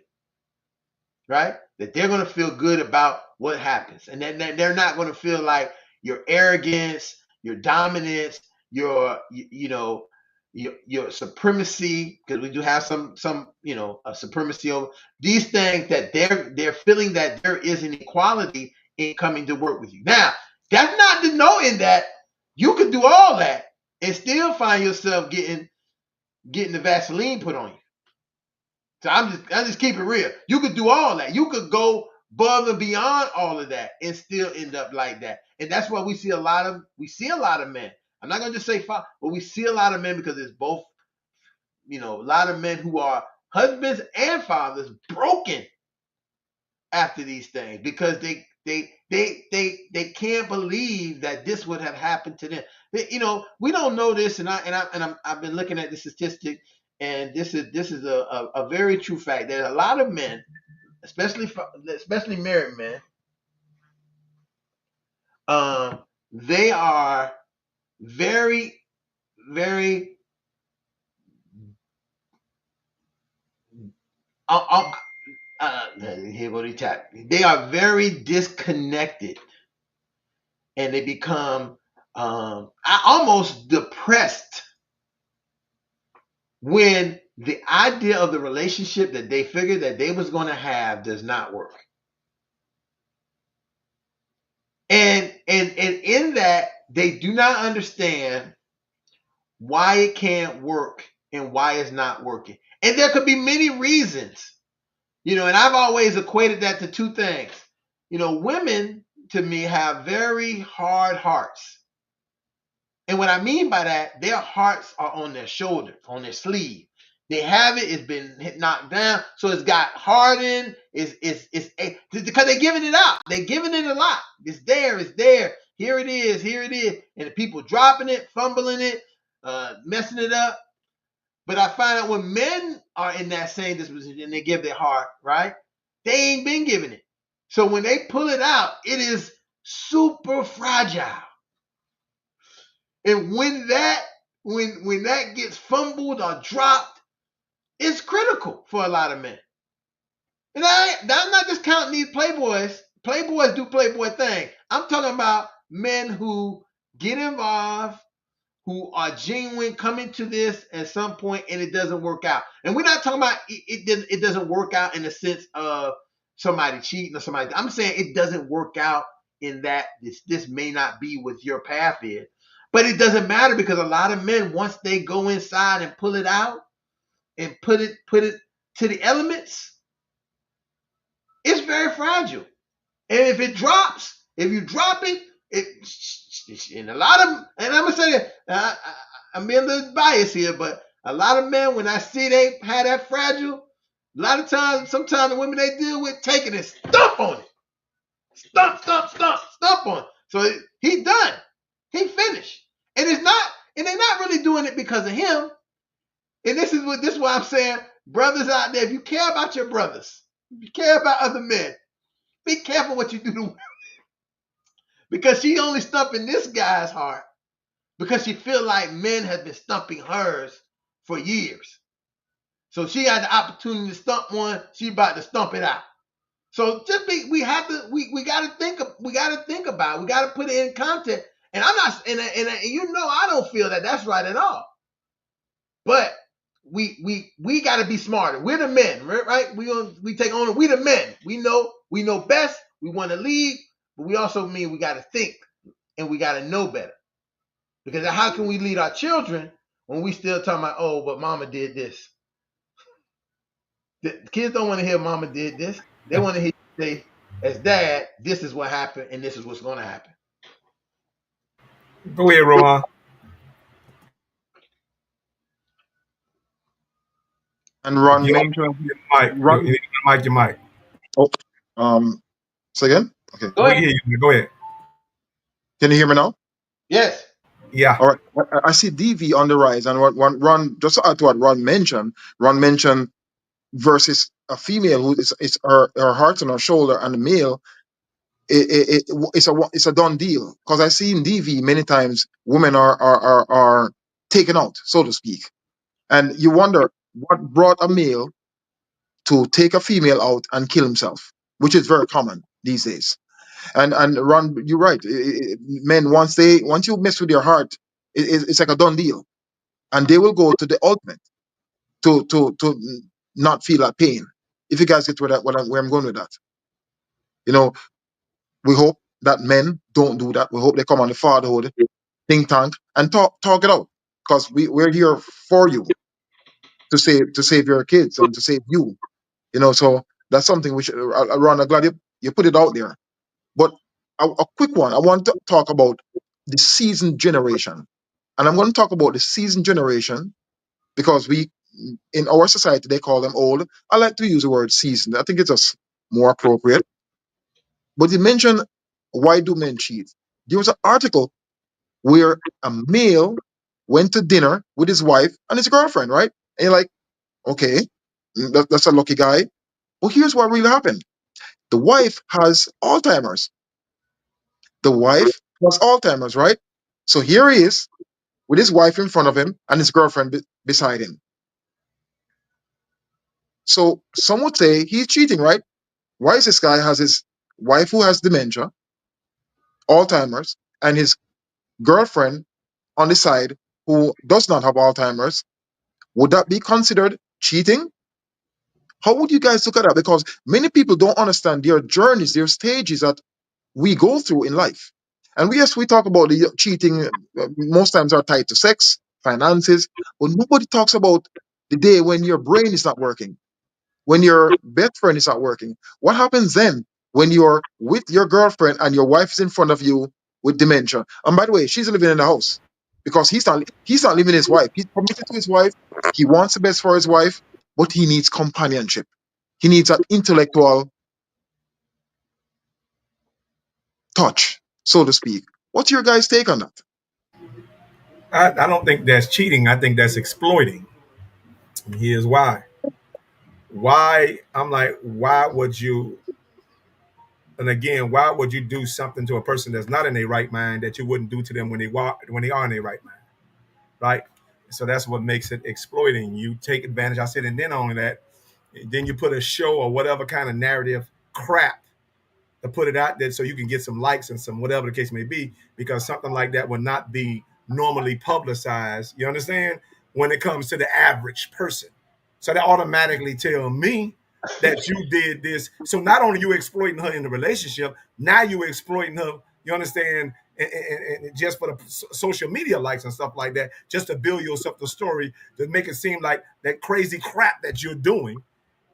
right? That they're going to feel good about what happens, and that they're not going to feel like your arrogance, your dominance, your supremacy, because we do have some a supremacy over these things, that they're feeling that there is an equality in coming to work with you. Now, that's not denoting that you could do all that and still find yourself getting the Vaseline put on you. So I just keep it real. You could do all that. You could go above and beyond all of that and still end up like that. And that's why we see a lot of men. I'm not gonna just say but we see a lot of men, because it's both, a lot of men who are husbands and fathers broken after these things, because they can't believe that this would have happened to them. We don't know this, and I've been looking at the statistic, and this is a very true fact. There's a lot of men, especially married men, they are very, very here go the chat. They are very disconnected, and they become almost depressed when the idea of the relationship that they figured that they was going to have does not work. And in that, they do not understand why it can't work and why it's not working. And there could be many reasons, and I've always equated that to two things. Women, to me, have very hard hearts. And what I mean by that, their hearts are on their shoulder, on their sleeve. They have it. It's been knocked down, so it's got hardened. It's because they're giving it out. They're giving it a lot. It's there. It's there. Here it is. Here it is. And the people dropping it, fumbling it, messing it up. But I find out when men are in that same disposition and they give their heart, right? They ain't been giving it. So when they pull it out, it is super fragile. And when that gets fumbled or dropped, it's critical for a lot of men. And I'm not just counting these playboys. Playboys do playboy thing. I'm talking about men who get involved, who are genuine, coming to this at some point, and it doesn't work out. And we're not talking about it doesn't work out in the sense of somebody cheating or somebody. I'm saying it doesn't work out in that this may not be what your path is. But it doesn't matter, because a lot of men, once they go inside and pull it out and put it to the elements, it's very fragile. And if it drops, if you drop it, and a lot of, and I'm gonna say that I'm being a little biased here, but a lot of men, when I see they have that fragile, a lot of times, sometimes the women they deal with taking it, stomp on it, stomp on it. So he done, he finished, and they're not really doing it because of him. And this is why I'm saying, brothers out there, if you care about your brothers, if you care about other men, be careful what you do to women. Because she only stumping this guy's heart because she feel like men have been stumping hers for years. So she had the opportunity to stump one, she about to stump it out. So just be, we got to think about it. We got to put it in context. And I'm not, and you know, I don't feel that that's right at all. But we got to be smarter. We're the men, right? We take on. We the men. We know best. We want to lead, but we also mean we got to think and we got to know better. Because how can we lead our children when we still talking about, oh, but mama did this? The kids don't want to hear mama did this. They want to hear you say, as dad, this is what happened and this is what's going to happen. Go ahead, Rohan. And If Ron you don't mentioned your mic, you Ron. need to mic your mic. Oh, say again. Okay, Go We ahead. can hear you. Go ahead. can you hear me now? Yes. Yeah. All right. I see DV on the rise, and what Ron, just to add to what Ron mentioned. Ron mentioned versus a female who is her heart on her shoulder, and the male, it's a done deal. Because I see in DV many times women are taken out, so to speak, and you wonder what brought a male to take a female out and kill himself, which is very common these days. And Ron, you're right. Men, once you mess with your heart, it's like a done deal, and they will go to the ultimate to not feel that pain. If you guys get where I'm going with that, you know, we hope that men don't do that. We hope they come on the fatherhood think tank and talk it out, because we're here for you to save your kids and to save you. So that's something we should. Ron, I'm glad you put it out there. But a quick one. I want to talk about the seasoned generation, and I'm going to talk about the seasoned generation because we in our society they call them old. I like to use the word seasoned. I think it's just more appropriate. But you mentioned, why do men cheat? There was an article where a male went to dinner with his wife and his girlfriend, right? And you're like, okay, that's a lucky guy. But here's what really happened. The wife has Alzheimer's. The wife has Alzheimer's, right? So here he is with his wife in front of him and his girlfriend beside him. So some would say he's cheating, right? Why is this guy has his wife who has dementia, Alzheimer's, and his girlfriend on the side who does not have Alzheimer's? Would that be considered cheating? How would you guys look at that? Because many people don't understand their journeys, their stages that we go through in life. And yes, we talk about the cheating, most times are tied to sex, finances, but nobody talks about the day when your brain is not working, when your best friend is not working. What happens then when you're with your girlfriend and your wife is in front of you with dementia? And by the way, she's living in the house because he's not leaving his wife. He's committed to his wife. He wants the best for his wife, but he needs companionship. He needs that intellectual touch, so to speak. What's your guys' take on that? I don't think that's cheating. I think that's exploiting. And here's why. Why I'm like, why would you? And again, why would you do something to a person that's not in their right mind that you wouldn't do to them when they are in their right mind, right? So that's what makes it exploiting. You take advantage. I said, and then only that, then you put a show or whatever kind of narrative crap to put it out there so you can get some likes and some whatever the case may be, because something like that would not be normally publicized. You understand? When it comes to the average person. So that automatically tell me that you did this. So not only you exploiting her in the relationship, now you exploiting her, you understand, and just for the social media likes and stuff like that, just to build yourself the story to make it seem like that crazy crap that you're doing.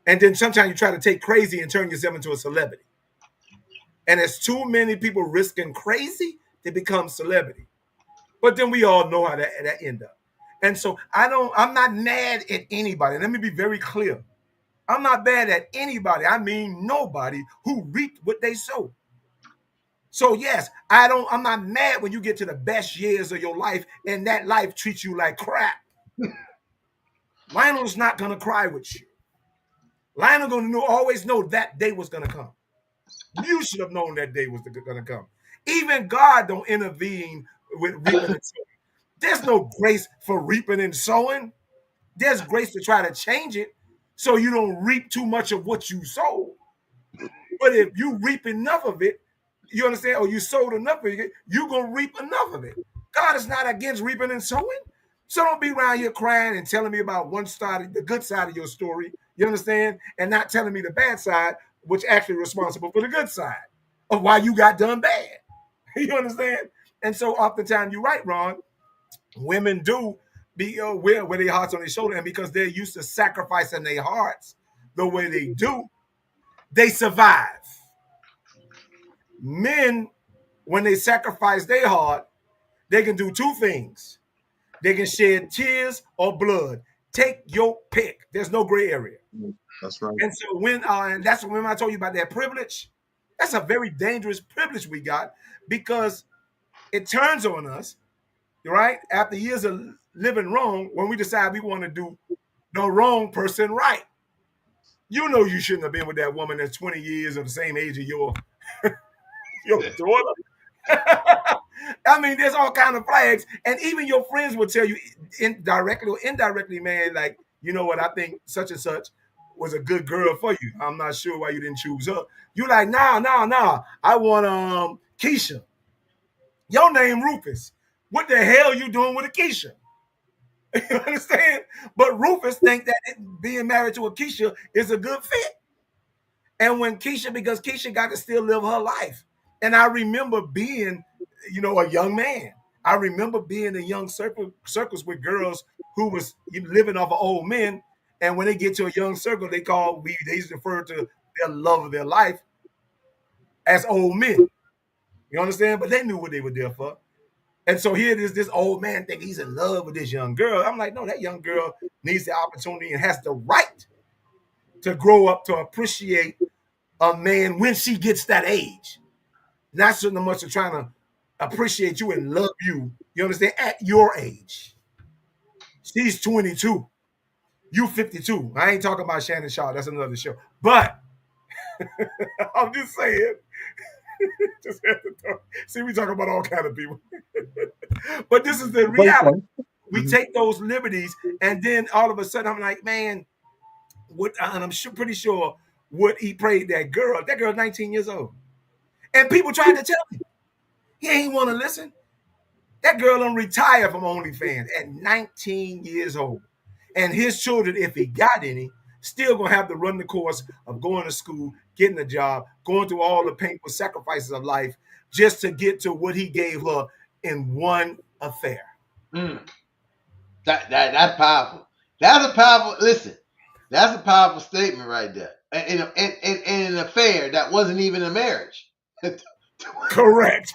And then sometimes you try to take crazy and turn yourself into a celebrity. And it's too many people risking crazy to become celebrity. But then we all know how that end up. And so I'm not mad at anybody. Let me be very clear. I'm not mad at anybody. I mean nobody who reaped what they sowed. So yes, I'm not mad when you get to the best years of your life and that life treats you like crap. Lionel's not gonna cry with you. Lionel always know that day was gonna come. You should have known that day was going to come. Even God don't intervene with reaping and sowing. There's no grace for reaping and sowing. There's grace to try to change it so you don't reap too much of what you sow. But if you reap enough of it, you understand, or you sowed enough of it, you're going to reap enough of it. God is not against reaping and sowing. So don't be around here crying and telling me about one side, the good side of your story, you understand, and not telling me the bad side, which actually responsible for the good side of why you got done bad. You understand? And so oftentimes you're right, Ron. Women do be wear their hearts on their shoulder, and because they're used to sacrificing their hearts the way they do, they survive. Men, when they sacrifice their heart, they can do two things. They can shed tears or blood. Take your pick. There's no gray area. That's right. And so and that's when I told you about that privilege. That's a very dangerous privilege we got because it turns on us, right? After years of living wrong, when we decide we want to do the wrong person right. You know you shouldn't have been with that woman that's 20 years of the same age of your daughter. I mean, there's all kind of flags, and even your friends will tell you, indirectly or indirectly, man, like, you know what, I think such and such was a good girl for you. I'm not sure why you didn't choose her. You like, nah. I want Keisha. Your name Rufus. What the hell you doing with a Keisha? You understand? But Rufus think that being married to a Keisha is a good fit. And when because Keisha got to still live her life. And I remember being, a young man. I remember being in young circles with girls who was living off of old men. And when they get to a young circle, they used to refer to their love of their life as old men. You understand? But they knew what they were there for. And so here it is, this old man think he's in love with this young girl. I'm like, no, that young girl needs the opportunity and has the right to grow up to appreciate a man when she gets that age. Not so much of trying to appreciate you and love you. You understand? At your age. She's 22. You 52. I ain't talking about Shannon Shaw. That's another show. But I'm just saying. Just had to talk. See, we talk about all kind of people. But this is the Very reality. fun. We take those liberties, and then all of a sudden, I'm like, man, and I'm pretty sure what he prayed that girl. That girl's 19 years old. And people tried to tell me. He ain't want to listen. That girl done retired from OnlyFans at 19 years old. And his children, if he got any, still gonna have to run the course of going to school, getting a job, going through all the painful sacrifices of life just to get to what he gave her in one affair. Mm. That's powerful. That's a powerful. Listen, that's a powerful statement right there. And an affair that wasn't even a marriage. Correct.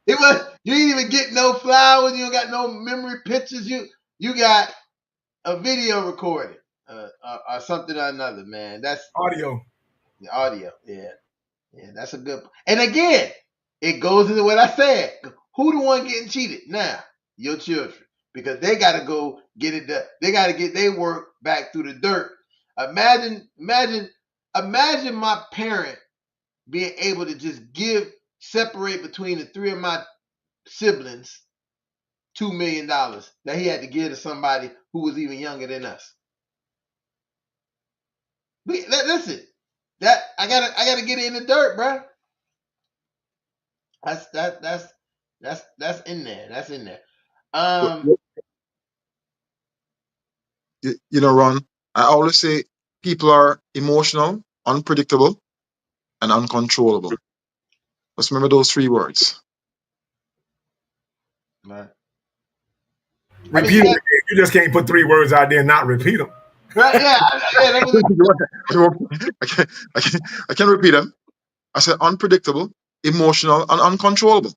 It was. You didn't even get no flowers. You don't got no memory pictures. You got a video recording or something or another. Man, that's Audio. the audio. Yeah, that's a good. And again, it goes into what I said. Who the one getting cheated now? Your children, because they got to go get it done. They got to get their work back through the dirt. Imagine my parent being able to just separate between the three of my siblings $2 million that he had to give to somebody who was even younger than us. Listen, that I gotta get it in the dirt, bro. That's in there. That's in there. Um, Ron, I always say people are emotional, unpredictable, and uncontrollable. Let's remember those three words. man. I mean, Repeat them. You just can't put three words out there and not repeat them. right? Yeah, yeah. That was I can, I can repeat them. I said unpredictable, emotional, and uncontrollable.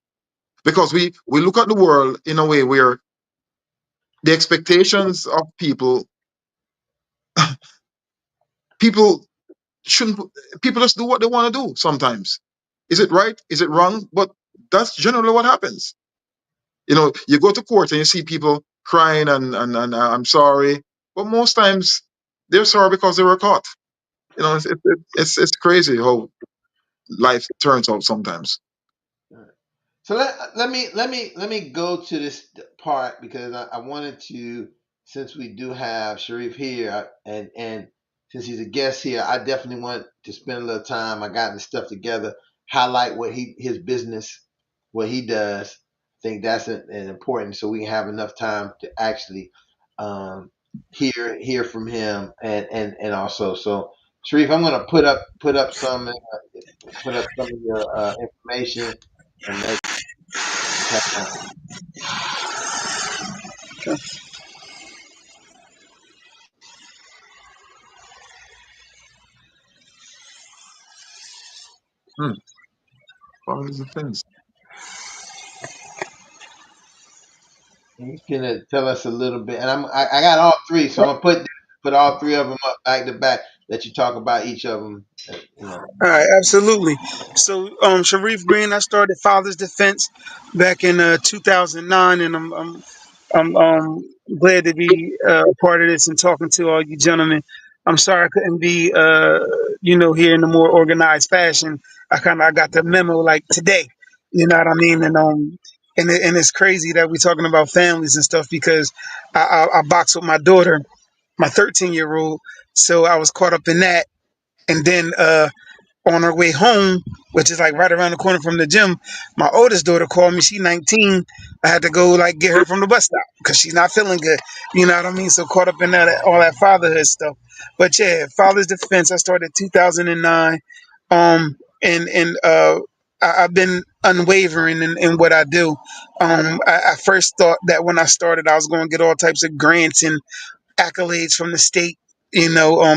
Because we look at the world in a way where the expectations of people shouldn't, people just do what they want to do sometimes. Is it right? Is it wrong? But that's generally what happens. You go to court and you see people crying and I'm sorry. But most times they're sorry because they were caught. It's crazy how life turns out sometimes. So let me go to this part because I wanted to, since we do have Sharif here and since he's a guest here, I definitely want to spend a little time. I got this stuff together, highlight what his business, what he does. I think that's an important, so we can have enough time to actually um, hear from him, and also so. Sharif, I'm gonna put up some of your information and let you kind of. Hmm. Father's defense. You can tell us a little bit, and I got all three, so I'm gonna put all three of them up back to back. Let you talk about each of them. You know. All right, absolutely. So, Sharif Green, I started Father's Defense back in 2009, and I'm glad to be a part of this and talking to all you gentlemen. I'm sorry I couldn't be, here in a more organized fashion. I got the memo like today, you know what I mean? And it's crazy that we're talking about families and stuff because I box with my daughter, my 13-year-old, so I was caught up in that, and then on our way home, which is like right around the corner from the gym, my oldest daughter called me. She's 19. I had to go like get her from the bus stop because she's not feeling good. You know what I mean? So caught up in that all that fatherhood stuff. But yeah, Father's Defense. I started 2009, and I've been unwavering in what I do. I first thought that when I started, I was going to get all types of grants and accolades from the state,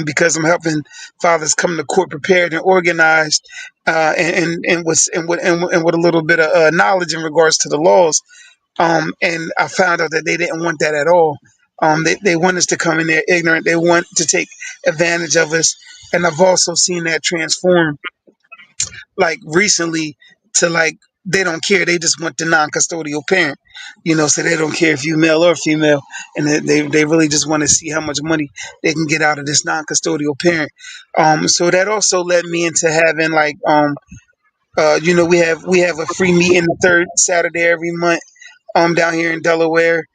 because I'm helping fathers come to court prepared and organized, and with a little bit of knowledge in regards to the laws. And I found out that they didn't want that at all. They want us to come in there ignorant. They want to take advantage of us. And I've also seen that transform like recently to like they don't care. They just want the non-custodial parent, so they don't care if you male or female, and they really just want to see how much money they can get out of this non-custodial parent. So that also led me into having like we have a free meeting the third Saturday every month down here in Delaware.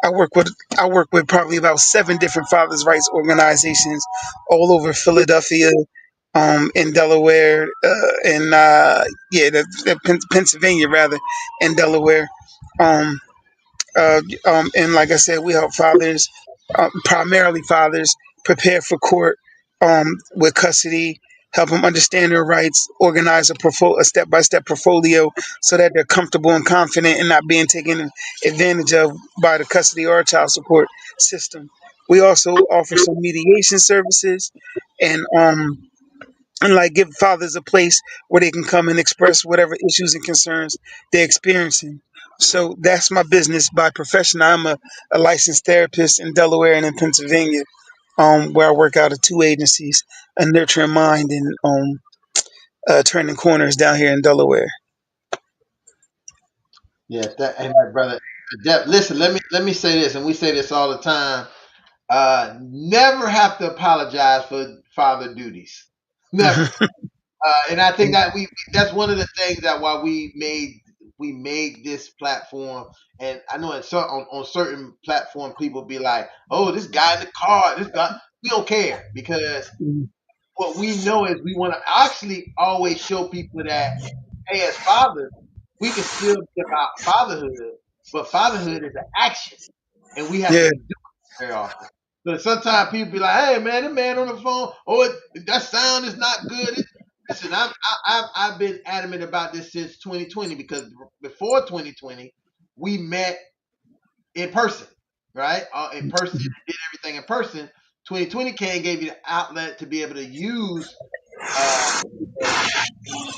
I work with I work with probably about 7 different fathers' rights organizations all over Philadelphia, in Delaware, and Pennsylvania rather, in Delaware. Um, and like I said, we help fathers, primarily fathers, prepare for court with custody, help them understand their rights, organize a step-by-step portfolio so that they're comfortable and confident and not being taken advantage of by the custody or child support system. We also offer some mediation services and like give fathers a place where they can come and express whatever issues and concerns they're experiencing. So that's my business by profession. I'm a licensed therapist in Delaware and in Pennsylvania, where I work out of 2 agencies, a nurturing mind and turning corners down here in Delaware. Yeah, hey, my brother. Listen, let me say this, and we say this all the time. Never have to apologize for father duties. Never. And I think that that's one of the things that why we made this platform. And I know on certain platform people be like, "Oh, this guy in the car, this guy." We don't care because what we know is we want to actually always show people that, hey, as fathers, we can still be about fatherhood, but fatherhood is an action, and we have to Yeah, be doing it very often. So sometimes people be like, "Hey, man, the man on the phone, oh, that sound is not good." Listen, I've been adamant about this since 2020 because before 2020, we met in person, right? In person, and did everything in person. 2020 came gave you the outlet to be able to use uh,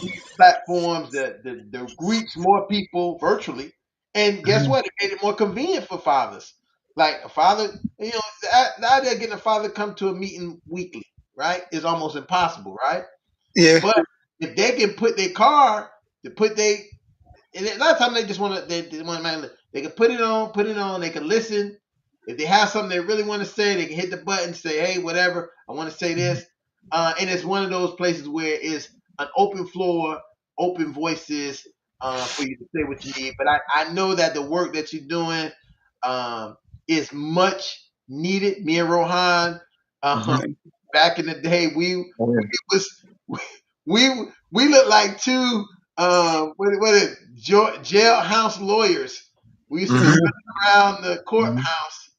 these platforms that reach more people virtually. And guess mhm, what? It made it more convenient for fathers. Like a father, the idea of getting a father to come to a meeting weekly, right, is almost impossible, right? yeah, But if they can put their car to put they and a lot of times they just want to they want to they can put it on, they can listen. If they have something they really want to say, they can hit the button, say, "Hey, whatever, I want to say this." And it's one of those places where it's an open floor, open voices for you to say what you need. But I know that the work that you're doing um, is much needed. Me and Rohan, um, right. back in the day, we Oh, yeah. was we we looked like two what is jailhouse lawyers. We used to be Mm-hmm. running around the Mm-hmm. courthouse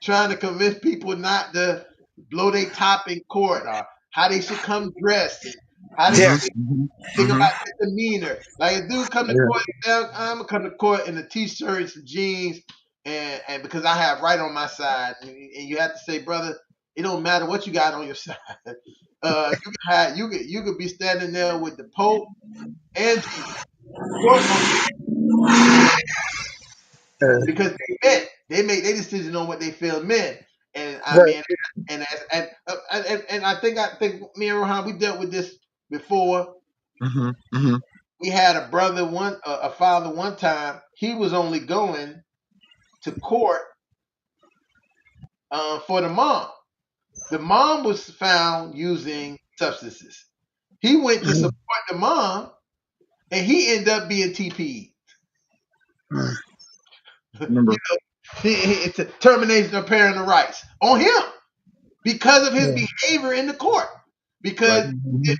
trying to convince people not to blow their top in court, or how they should come dressed, and how they Yeah. should Mm-hmm. think Mm-hmm. about their demeanor. Like a dude come to Yeah. court, I'm gonna come to court in a t-shirt and some jeans, and because I have right on my side, and you have to say, brother, it don't matter what you got on your side. You could be standing there with the Pope and Jesus. The court gonna because they make their decision on what they feel meant. And I Right. mean, and I think me and Rohan, we dealt with this before. Mm-hmm. Mm-hmm. We had a brother a father one time. He was only going to court for the mom. The mom was found using substances. He went to support the mom, and he ended up being TP'd. Mhm. You Remember. know, it's a termination of parental rights on him because of his Yeah. behavior in the court. Right. Because Mhm.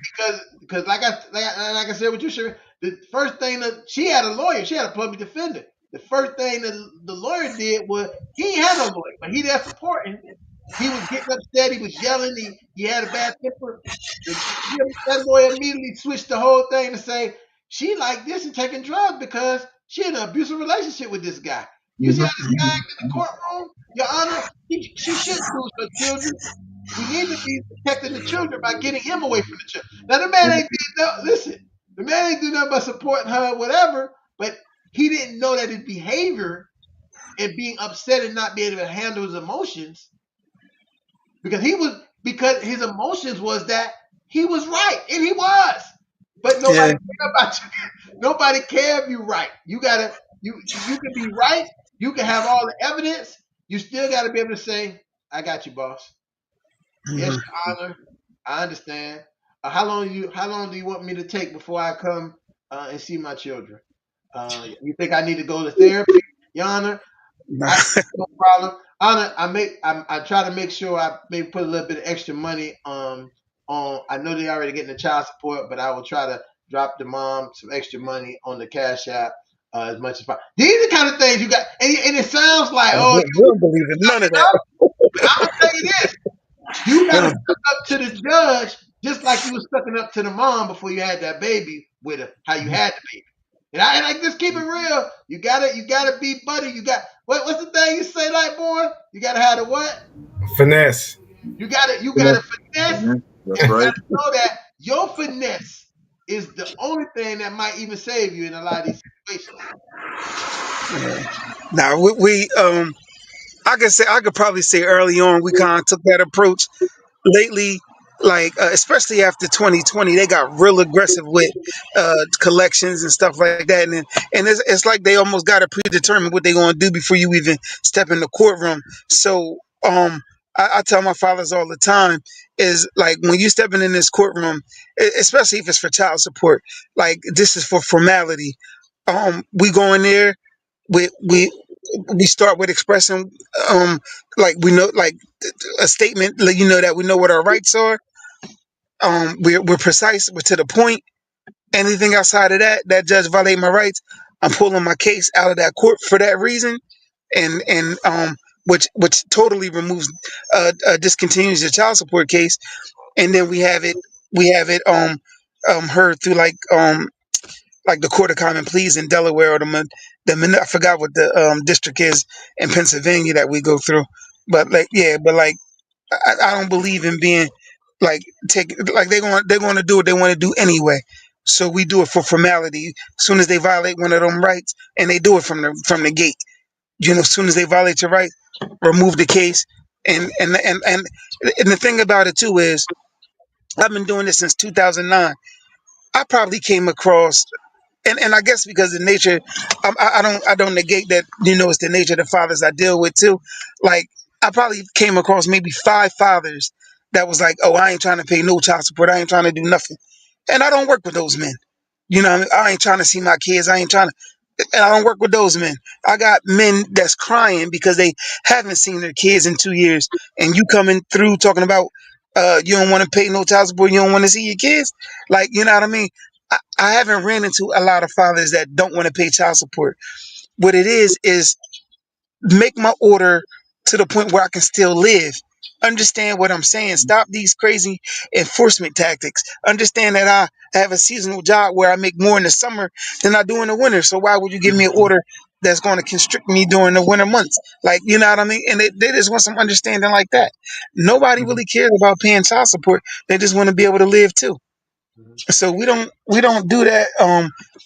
because like I said with you, Sherry, the first thing that she had a lawyer, she had a public defender. The first thing that the lawyer did was he ain't had no lawyer, but he there supporting. He was getting upset. He was yelling. He had a bad temper. That lawyer immediately switched the whole thing to say she like this and taking drugs because she in an abusive relationship with this guy. You see how Mm-hmm. this guy acts in the courtroom, Your Honor? She shouldn't lose her children. We need to be protecting the children by getting him away from the children. Now the man ain't did no listen. The man ain't do nothing but supporting her, whatever. But he didn't know that his behavior and being upset and not being able to handle his emotions because his emotions was that he was right and he was, but Yeah. nobody care about you. Nobody care if you right. You can be right. You can have all the evidence. You still got to be able to say, "I got you, boss. Yes, Mhm. Your Honor. I understand. How long do you want me to take before I come and see my children? You think I need to go to therapy, Your Honor? Nah. I no problem. I try to make sure I maybe put a little bit of extra money on. I know they already getting the child support, but I will try to drop the mom some extra money on the cash app as much as possible. These are the kind of things you got, and it sounds like, oh, We don't believe in none of you that. know. But I'm gonna tell you this: you got to Yeah. suck up to the judge just like you was sucking up to the mom before you had that baby with her. How you had the baby. And I just keep it real. You gotta be buddy. What's the thing you say, like boy? You gotta have the what? Finesse. You gotta finesse, Mhm. That's and you right. gotta know that your finesse is the only thing that might even save you in a lot of these situations. Now I could probably say early on we kind of took that approach. Lately, like especially after 2020, they got real aggressive with collections and stuff like that, and it's like they almost got to predetermine what they're going to do before you even step in the courtroom. So I tell my fathers all the time is like when you stepping in this courtroom, especially if it's for child support, like this is for formality. We go in there, we start with expressing um like we know like a statement, that we know what our rights are. We're precise, we're to the point. Anything outside of that judge violate my rights, I'm pulling my case out of that court for that reason, and which totally removes discontinues the child support case, and then we have it heard through like the Court of Common Pleas in Delaware, or I forgot what the district is in Pennsylvania that we go through, but like yeah, but like I don't believe in being like take like they're going to do what they want to do anyway. So we do it for formality. As soon as they violate one of them rights, and they do it from the gate, as soon as they violate your right, remove the case. And the thing about it too is I've been doing this since 2009. I probably came across, and I guess because the nature, I don't negate that, it's the nature of the fathers I deal with too. Like I probably came across maybe 5 fathers that was like, oh, I ain't trying to pay no child support, I ain't trying to do nothing, and I don't work with those men. What I mean? I ain't trying to see my kids. I ain't trying to, and I don't work with those men. I got men that's crying because they haven't seen their kids in 2 years, and you coming through talking about. You don't want to pay no child support. You don't want to see your kids. Like, you know what I mean? I haven't ran into a lot of fathers that don't want to pay child support. What it is make my order to the point where I can still live. Understand what I'm saying. Stop these crazy enforcement tactics. Understand that I have a seasonal job where I make more in the summer than I do in the winter. So why would you give me an order that's going to constrict me during the winter months? Like, you know what I mean? And they just want some understanding like that. Nobody Mhm. really cares about paying child support. They just want to be able to live too. Mhm. So we don't do that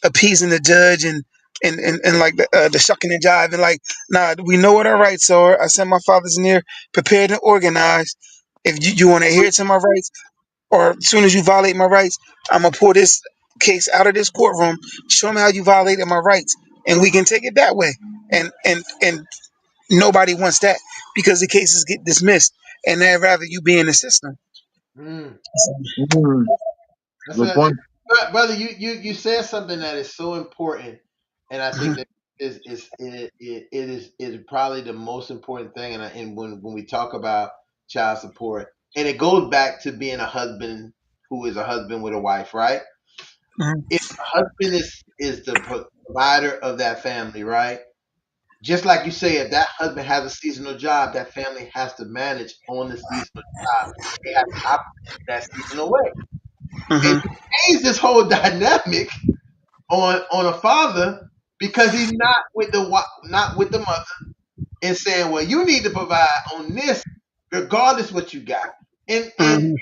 appeasing the judge and like the shucking and jive and like, nah, we know what our rights are. I sent my fathers in here prepared and organized. If you want to adhere to my rights, or as soon as you violate my rights, I'm gonna pull this case out of this courtroom, show them how you violated my rights, and we can take it that way. And nobody wants that because the cases get dismissed, and they'd rather you be in the system. Mm. Mm, That's good a, point. brother. You said something that is so important, and I think Mhm, that it is probably the most important thing. And when we talk about child support, and it goes back to being a husband who is a husband with a wife, right? mhm, If the husband is the provider of that family, right? Just like you say, if that husband has a seasonal job, that family has to manage on the seasonal job. They have to operate that seasonal way. And mhm, you change this whole dynamic on a father because he's not with the mother and saying, well, you need to provide on this regardless what you got. And mhm,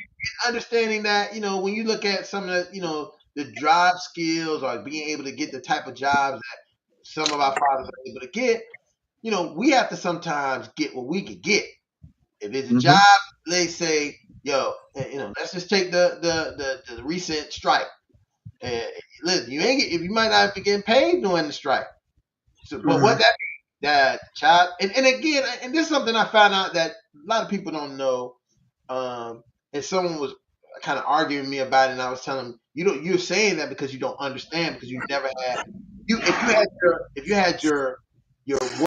understanding that, when you look at some of the, the job skills or being able to get the type of jobs that some of our fathers are able to get, we have to sometimes get what we can get. If it's a job, Mm-hmm. they say, yo, let's just take the recent strike. Uh, Listen, if you might not be getting paid during the strike. So, but what mhm, that that child, and again, and this is something I found out that a lot of people don't know. And someone was kind of arguing with me about it, and I was telling them, you're saying that because you don't understand, because you never had if you had your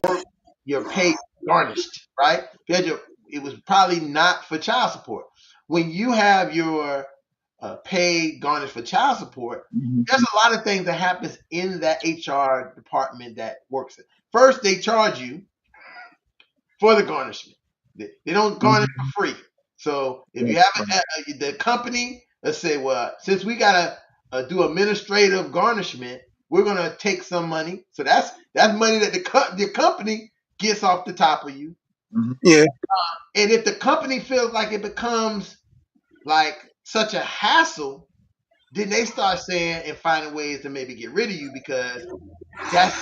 work your pay garnished, right? If you had it was probably not for child support. When you have your pay garnished for child support, there's Mm-hmm. a lot of things that happens in that HR department that works. First, they charge you for the garnishment. They don't garnish Mm-hmm. for free. So if Right, you have right. the company, let's say, well, since we gotta do administrative garnishment, we're gonna take some money. So that's money that the company gets off the top of you. Mm-hmm. yeah. And if the company feels like it becomes like such a hassle, then they start saying and finding ways to maybe get rid of you because that's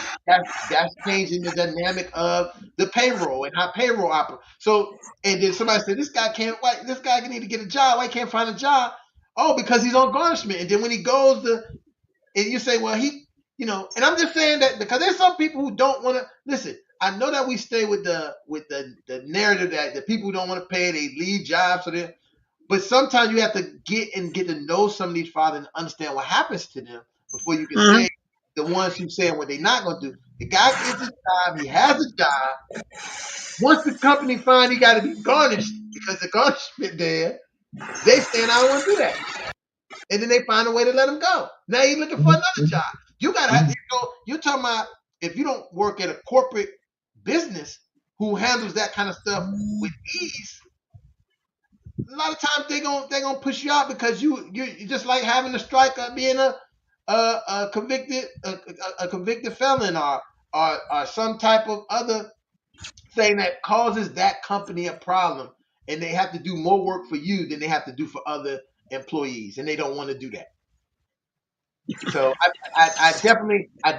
that's changing the dynamic of the payroll and how payroll operates. So, and then somebody said, "This guy can't. Why this guy need to get a job? Why he can't find a job? Oh, because he's on garnishment." And then when he goes to, and you say, "Well, and I'm just saying that because there's some people who don't want to listen. I know that we stay with the narrative that the people who don't want to pay, they leave jobs, so they but sometimes you have to get to know some of these fathers and understand what happens to them before you can Mhm, say the ones who saying what they're not going to do. The guy gets a job, he has a job. Once the company find he got to be garnished because the garnishment there, they saying I don't want to do that, and then they find a way to let him go. Now he's looking for another Mm-hmm. job. You got to have. Mm-hmm. You're talking about if you don't work at a corporate business who handles that kind of stuff with ease, a lot of times they gonna push you out because you just like having a strike or being a convicted felon or some type of other thing that causes that company a problem and they have to do more work for you than they have to do for other employees and they don't want to do that. So I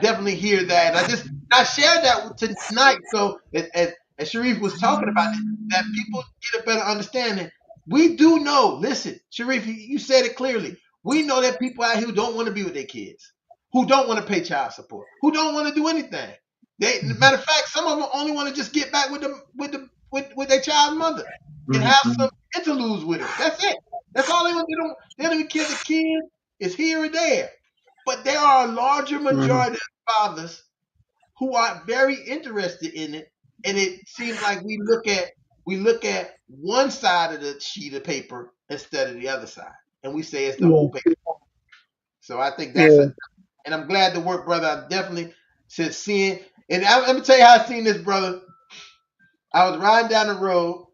definitely hear that, and I shared that tonight. So as Sharif was talking about it, that people get a better understanding. We do know. Listen, Sharif, you said it clearly. We know that people out here who don't want to be with their kids, who don't want to pay child support, who don't want to do anything. Matter of fact, some of them only want to just get back with their child's mother and have Mm-hmm. some interludes with her. That's it. That's all they want. They don't even care. The kid is here or there. But there are a larger mhm, majority of fathers who are very interested in it. And it seems like we look at we look at one side of the sheet of paper instead of the other side, and we say it's the Yeah. whole paper. So I think that's Yeah. a, and I'm glad to work, brother. I definitely since seeing, and let me tell you how I seen this, brother. I was riding down the road,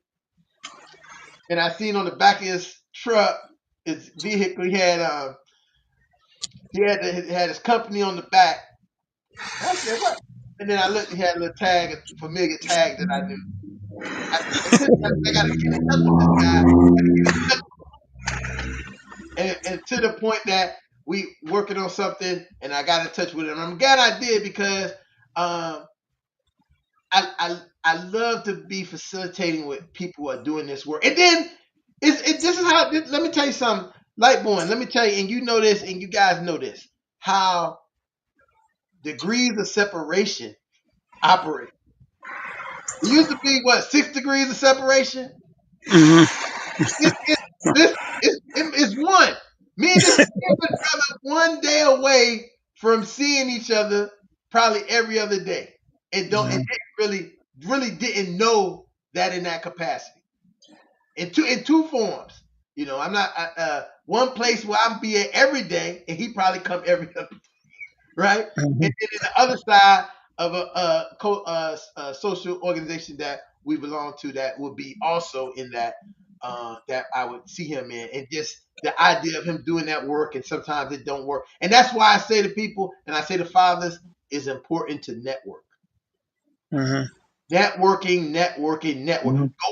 and I seen on the back of his truck, his vehicle, he had his company on the back. And I said, what? And then I looked, he had a little tag, a familiar tag that I knew. And since I got to get in touch with this guy, and to the point that we working on something, and I got in touch with him. I'm glad I did because um, I love to be facilitating with people who are doing this work. And then this is how. Let me tell you something, Lightborn. Let me tell you, and you know this, and you guys know this, how degrees of separation operate. It used to be what 6 degrees of separation. Hmm. It's this it's one. Me and this brother one day away from seeing each other probably every other day. And didn't really didn't know that in that capacity. In two forms. I'm not one place where I'm be at every day, and he probably come every other, right? Hmm. And then in the other side of a social organization that we belong to, that would be also in that I would see him in, and just the idea of him doing that work, and sometimes it don't work, and that's why I say to people, and I say to fathers, it's important to network. Hmm. Networking. Go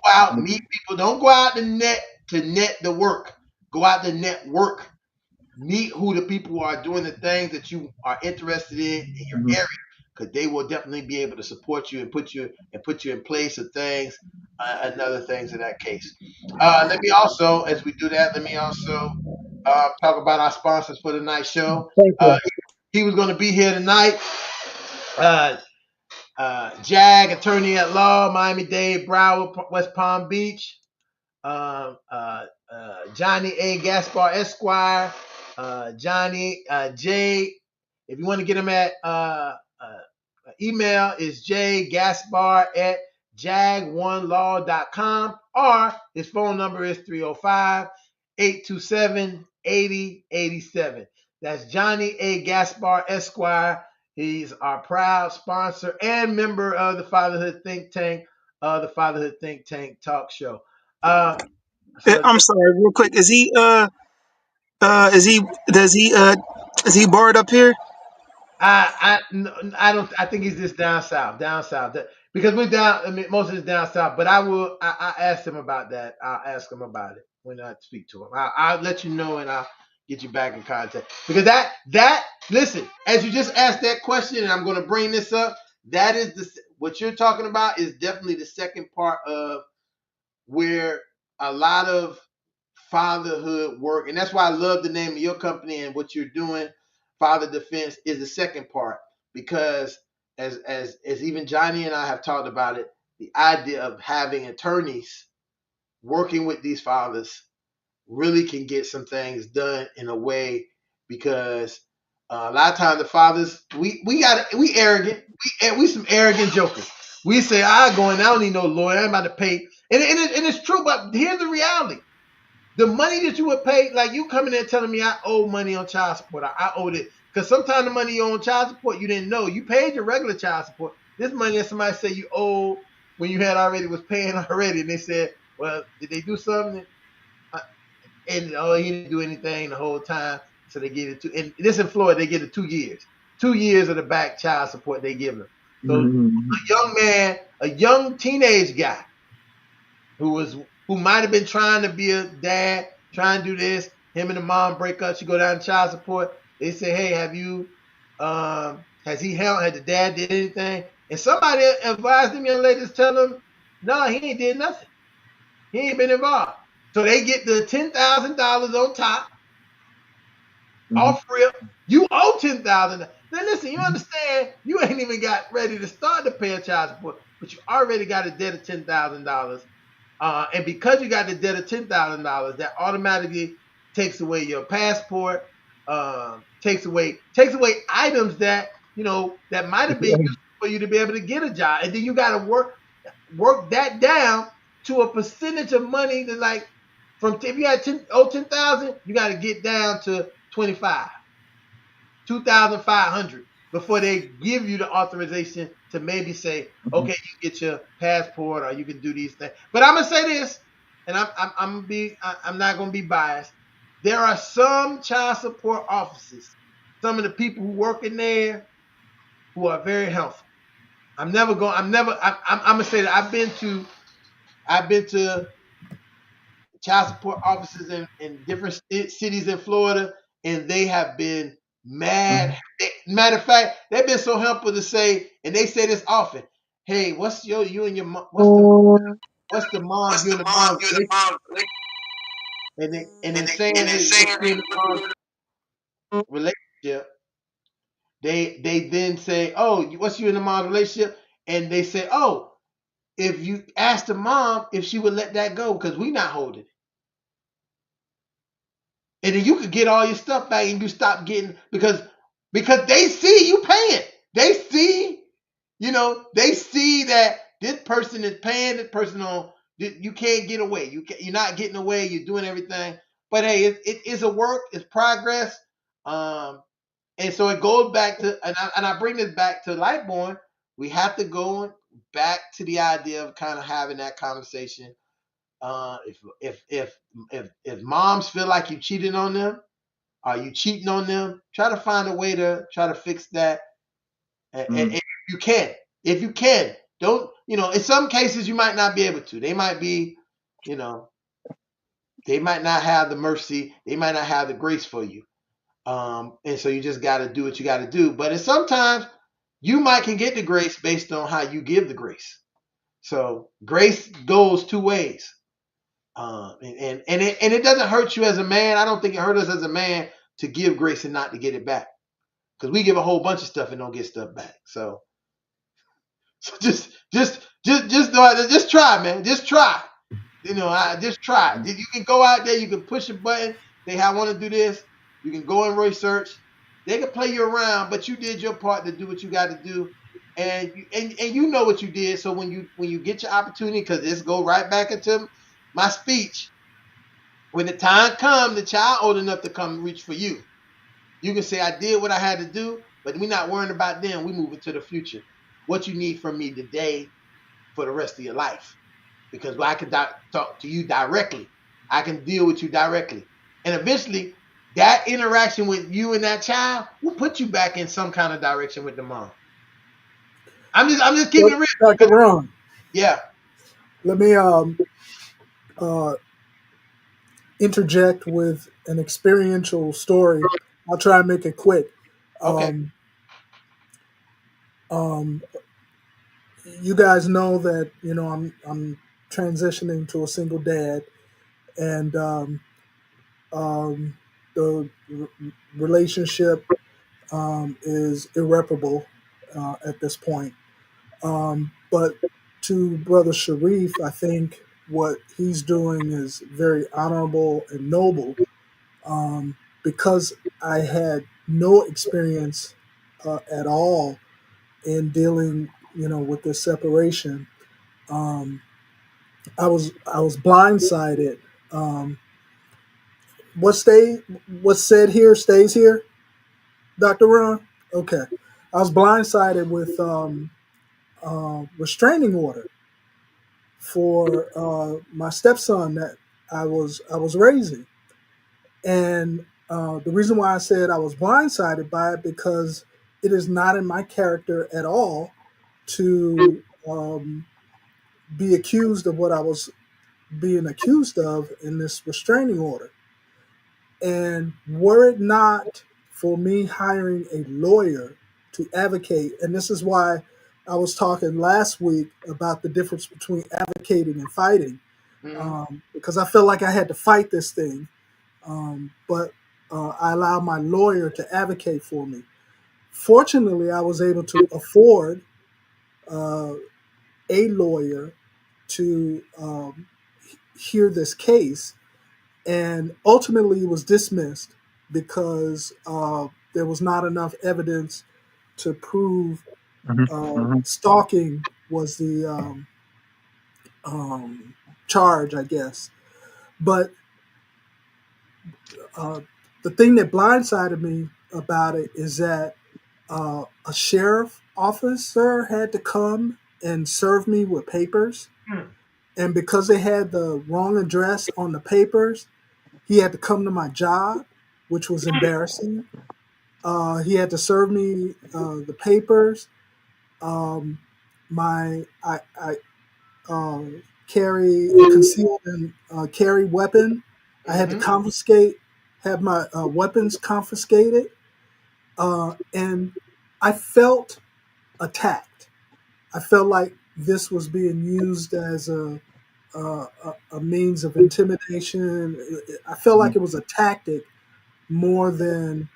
out, meet people. Don't go out to net the work. Go out to network. Meet who the people are doing the things that you are interested in your area, because they will definitely be able to support you and put you in place of things and other things in that case. Let me also, as we do that, let me also talk about our sponsors for tonight's show. Thank Uh, you. he was going to be here tonight. Uh, Jag, attorney at law, Miami-Dade, Broward, West Palm Beach. Johnny A. Gaspar Esquire, Johnny J. If you want to get him at email is jgaspar at jag1law.com, or his phone number is 305-827-8087. That's Johnny A. Gaspar Esquire. He's our proud sponsor and member of the Fatherhood Think Tank, the Fatherhood Think Tank talk show. Uh, so I'm sorry, real quick. Is he does he is he bored up here? I don't. I think he's just down south, because we're down. I mean, most of it's down south. But I will. I asked him about that. I'll ask him about it when I speak to him. I'll let you know, and I'll get you back in contact, because that listen. As you just asked that question, and I'm going to bring this up. That is what you're talking about is definitely the second part of where a lot of fatherhood work, and that's why I love the name of your company and what you're doing. Father Defense is the second part, because as even Johnny and I have talked about it, the idea of having attorneys working with these fathers really can get some things done in a way, because a lot of times the fathers we arrogant, we some arrogant jokers. We say I go in, I don't need no lawyer, I'm about to pay, and it's true. But here's the reality: the money that you would pay, like you coming in telling me I owe money on child support, I owed it, because sometimes the money you owe on child support you didn't know you paid your regular child support. This money that somebody said you owe when you had already was paying already, and they said, well, did they do something? Uh, and he didn't do anything the whole time, so they get it to. And this in Florida, they get it 2 years, 2 years of the back child support they give them. So a young man, a young teenage guy who might have been trying to be a dad, trying to do this. Him and the mom break up. She go down to child support. They say, hey, have you? Has he helped? Had the dad did anything? And somebody advised them young ladies, tell them, no, he ain't did nothing. He ain't been involved. So they get the $10,000 on top, off rip. You owe $10,000. Now listen, you understand? You ain't even got ready to start to pay a child support, but you already got a debt of $10,000. And because you got the debt of $10,000, that automatically takes away your passport, takes away items that might have been useful for you to be able to get a job, and then you got to work that down to a percentage of money that like from if you had 10,000, you got to get down to 25, 2,500 before they give you the authorization to maybe say, Mhm. okay, you get your passport or you can do these things. But I'm gonna say this, and I'm not gonna be biased. There are some child support offices, some of the people who work in there who are very helpful. I'm gonna say that I've been to child support offices in different cities in Florida, and they have been mad. Mhm. Matter of fact, they've been so helpful to say, and they say this often. Hey, what's you and your what's the mom you and the mom and then saying hey what's you and the mom relationship. They then say oh what's you and the mom's relationship, and they say oh if you ask the mom if she would let that go because we not holding it. And then you could get all your stuff back and you stop getting because they see you paying. They see, they see that this person is paying this person on. You can't get away. You're not getting away. You're doing everything. But hey, it is a work. It's progress. Um, and so it goes back to and I bring this back to Lightborn. We have to go back to the idea of kind of having that conversation. If moms feel like you cheated on them, are you cheating on them? Try to find a way to try to fix that. And Mhm. if you can, don't, in some cases you might not be able to. They might be, you know, they might not have the mercy. They might not have the grace for you. And so you just got to do what you got to do. But sometimes you might can get the grace based on how you give the grace. So grace goes two ways. And it doesn't hurt you as a man. I don't think it hurt us as a man to give grace and not to get it back because we give a whole bunch of stuff and don't get stuff back. So just try, man. Just try. I just try. You can go out there. You can push a button. Say, "I want to do this." You can go and research. They can play you around, but you did your part to do what you got to do, and you know what you did. So when you get your opportunity, because this go right back into my speech. When the time comes, the child old enough to come reach for you. You can say, I did what I had to do, but we're not worrying about them. We move into the future. What you need from me today for the rest of your life. Because I can talk to you directly. I can deal with you directly. And eventually, that interaction with you and that child will put you back in some kind of direction with the mom. I'm just keeping it real. Dr. 'Cause- Ron, yeah. let me uh, interject with an experiential story. I'll try and make it quick. Okay. Um, um, you guys know that I'm transitioning to a single dad, and um, the relationship is irreparable at this point. But to Brother Sharif, I think what he's doing is very honorable and noble because I had no experience at all in dealing, with this separation. Um, I was blindsided. Um, what stay what's said here stays here, Dr. Ron. Okay, I was blindsided with restraining order for my stepson that I was raising. And the reason why I said I was blindsided by it because it is not in my character at all to be accused of what I was being accused of in this restraining order. And were it not for me hiring a lawyer to advocate, and this is why I was talking last week about the difference between advocating and fighting, Mm-hmm. because I felt like I had to fight this thing, but I allowed my lawyer to advocate for me. Fortunately, I was able to afford uh, a lawyer to hear this case, and ultimately it was dismissed because there was not enough evidence to prove Mhm. Mhm. stalking was the charge, I guess. But uh, the thing that blindsided me about it is that a sheriff officer had to come and serve me with papers, and because they had the wrong address on the papers, he had to come to my job, which was embarrassing. He had to serve me the papers. Um, I uh, carry a concealed and carry weapon. I had to Mm-hmm. confiscate, have my weapons confiscated, and I felt attacked. I felt like this was being used as a means of intimidation. I felt like it was a tactic more than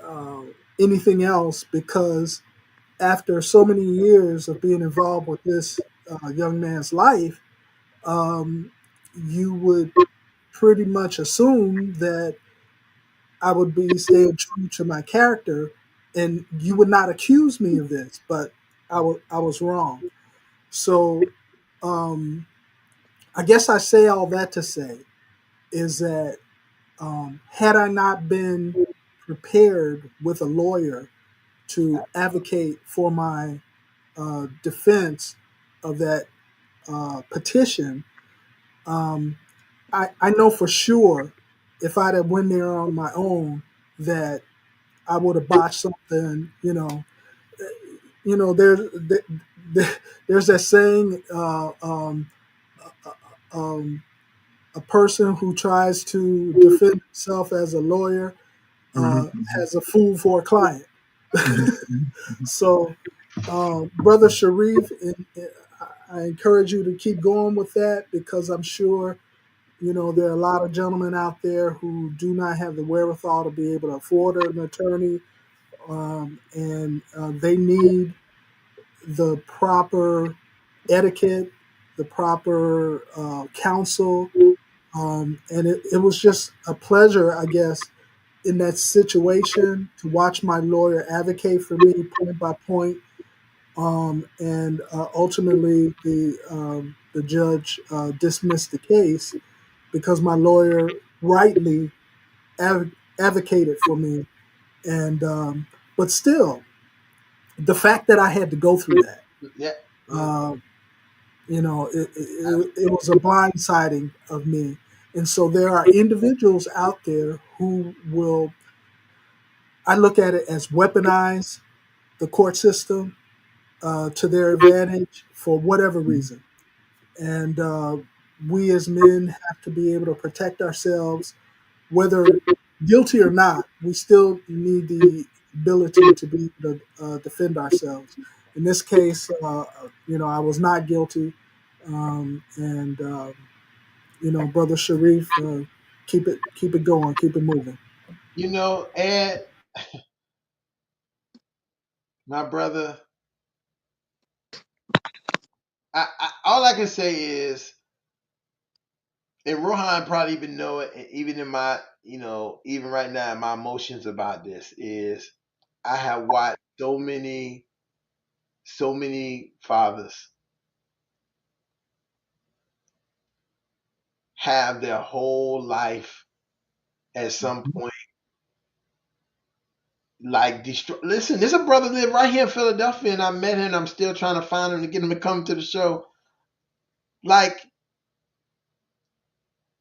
uh, anything else because after so many years of being involved with this young man's life, um, you would pretty much assume that I would be staying true to my character and you would not accuse me of this, but I was wrong. So um, I guess I say all that to say is that had I not been prepared with a lawyer to advocate for my defense of that petition, um, I know for sure if I'd have went there on my own that I would have botched something. There's that saying. Um, a person who tries to defend himself as a lawyer has a fool for a client. So, Brother Sharif, I encourage you to keep going with that because I'm sure there are a lot of gentlemen out there who do not have the wherewithal to be able to afford an attorney, and they need the proper etiquette, the proper counsel. And it was just a pleasure, I guess, in that situation to watch my lawyer advocate for me point by point. And ultimately, the judge dismissed the case because my lawyer rightly advocated for me. And but still, the fact that I had to go through that, Yeah. Yeah. uh, it was a blindsiding of me. And so there are individuals out there who will, I look at it as weaponize the court system to their advantage for whatever reason. And we as men have to be able to protect ourselves, whether guilty or not. We still need the ability to be able to defend ourselves. In this case, I was not guilty, and Brother Sharif, keep it going, keep it moving. Ed, my brother, all I can say is, and Rohan probably even know it, even in my, even right now, my emotions about this is, I have watched so many fathers have their whole life at some point like destroy. Listen, there's a brother live right here in Philadelphia, and I met him. And I'm still trying to find him to get him to come to the show. Like,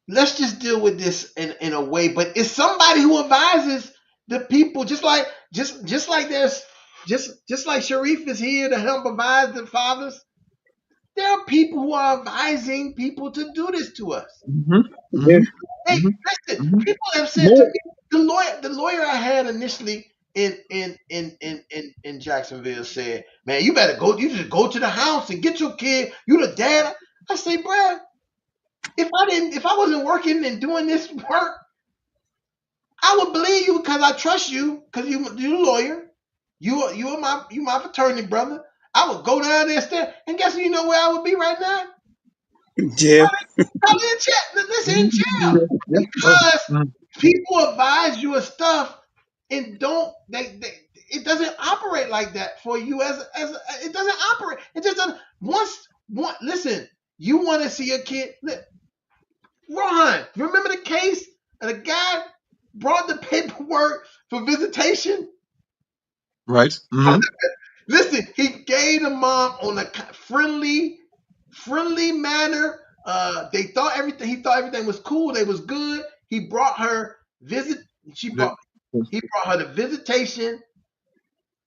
let's just deal with this in a way. But it's somebody who advises the people, just like there's just like Sharif is here to help advise the fathers. There are people who are advising people to do this to us. Yeah. Hey, listen, people have said to More. me, the lawyer I had initially in Jacksonville said, "Man, you just go to the house and get your kid. You the dad." I say, "Bruh, if I wasn't working and doing this work, I would believe you because I trust you because you a lawyer. You my attorney, brother. I would go down there and guess you know where I would be right now? Yeah. Probably in jail. Listen, in jail because people advise you of stuff and don't it doesn't operate like that for you as it doesn't operate. It just doesn't. Once one listen. You want to see your kid. Ron, remember the case? And the guy brought the paperwork for visitation. Right. Mm-hmm. Listen, he gave the mom on a friendly manner. They thought everything. He thought everything was cool. They was good. He brought her visit. She brought. He brought her the visitation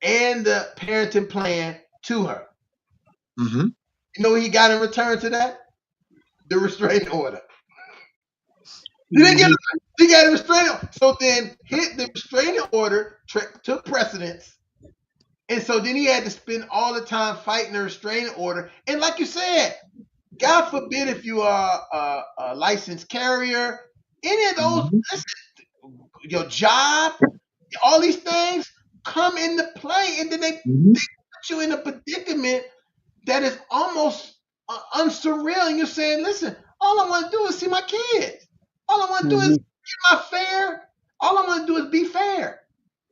and the parenting plan to her. Mm-hmm. You know what he got in return to that? The restraining order. He didn't get. He got a restraining order. So then, hit the restraining order took precedence. And so then he had to spend all the time fighting the restraining order. And like you said, God forbid if you are a licensed carrier, any of those, Mm-hmm. your job, all these things come into play, and then they Mm-hmm. put you in a predicament that is almost unsurreal. And you're saying, listen, all I want to do is see my kids. All I want to do is Mhm. get my fair. All I want to do is be fair.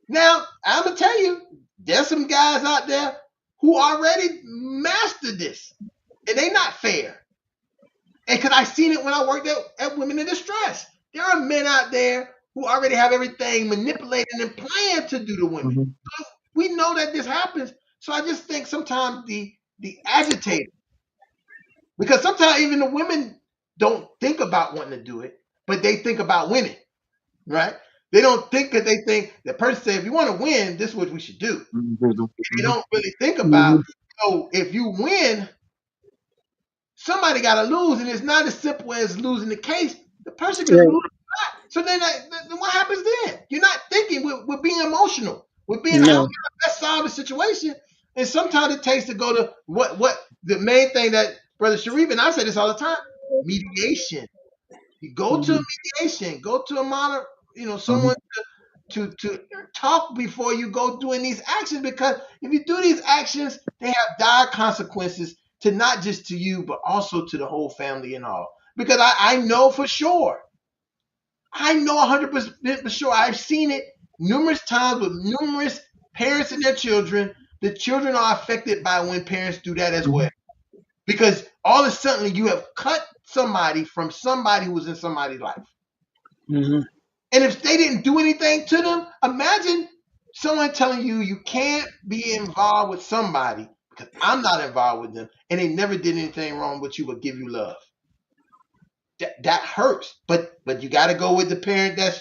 Now, I'm going to tell you, there's some guys out there who already mastered this, and they not fair. And because I seen it when I worked at Women in Distress. There are men out there who already have everything manipulated and planned to do to women. Mm-hmm. So we know that this happens. So I just think sometimes the agitator, because sometimes even the women don't think about wanting to do it, but they think about winning, right? They don't think that they think the person said, if you want to win, this is what we should do. They Mm-hmm. don't really think about, Mhm. so if you win, somebody got to lose, and it's not as simple as losing the case. The person can Right. lose a lot. So then what happens then? You're not thinking. We're being emotional. We're being how No. can I best solve the situation? And sometimes it takes to go to what the main thing that Brother Sharif and I say this all the time: mediation. You go to a Mhm. mediation. Go to a modern, Mm-hmm. someone to talk before you go doing these actions, because if you do these actions, they have dire consequences to not just to you but also to the whole family and all. Because I know for sure, I know 100% for sure, I've seen it numerous times with numerous parents and their children. The children are affected by when parents do that as Mm-hmm. well, because all of a sudden you have cut somebody from somebody who was in somebody's life. Mhm. And if they didn't do anything to them, imagine someone telling you you can't be involved with somebody because I'm not involved with them and they never did anything wrong with you but give you love. That hurts. But you got to go with the parent that's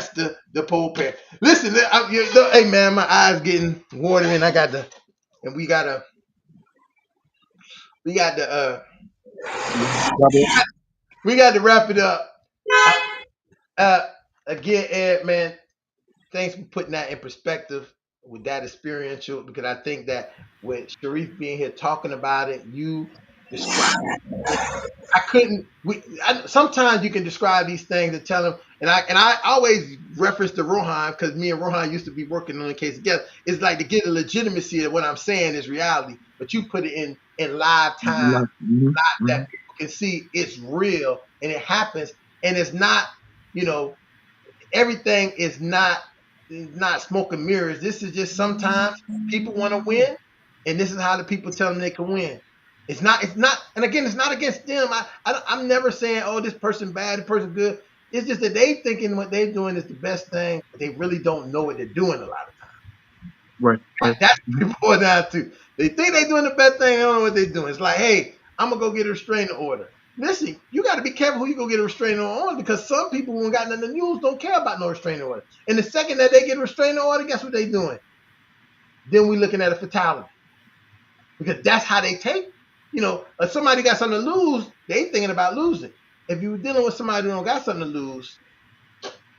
the pole parent. Listen, hey man, my eyes getting watering. I got the and we got the we got to wrap it up. Uh, uh, again, Ed, man, thanks for putting that in perspective with that experiential, because I think that with Sharif being here talking about it, you describe it. I couldn't. Sometimes you can describe these things and tell them, and I always reference to Rohan because me and Rohan used to be working on the case together. It's like to get a legitimacy of what I'm saying is reality, but you put it in live time Mm-hmm. that people can see it's real and it happens, and it's not, you know, everything is not smoke and mirrors. This is just sometimes people want to win, and this is how the people tell them they can win. It's not, and again, it's not against them. I'm never saying, oh, this person bad, this person good. It's just that they thinking what they're doing is the best thing, but they really don't know what they're doing a lot of Right. times. Right. That's what it boils down to. They think they're doing the best thing, they don't know what they're doing. It's like, hey, I'm gonna go get a restraining order. Listen, you got to be careful who you go get a restraining order on, because some people who got nothing in the news don't care about no restraining order. And the second that they get a restraining order, guess what they doing? Then we looking at a fatality, because that's how they take. If somebody got something to lose, they thinking about losing. If you're dealing with somebody who don't got something to lose,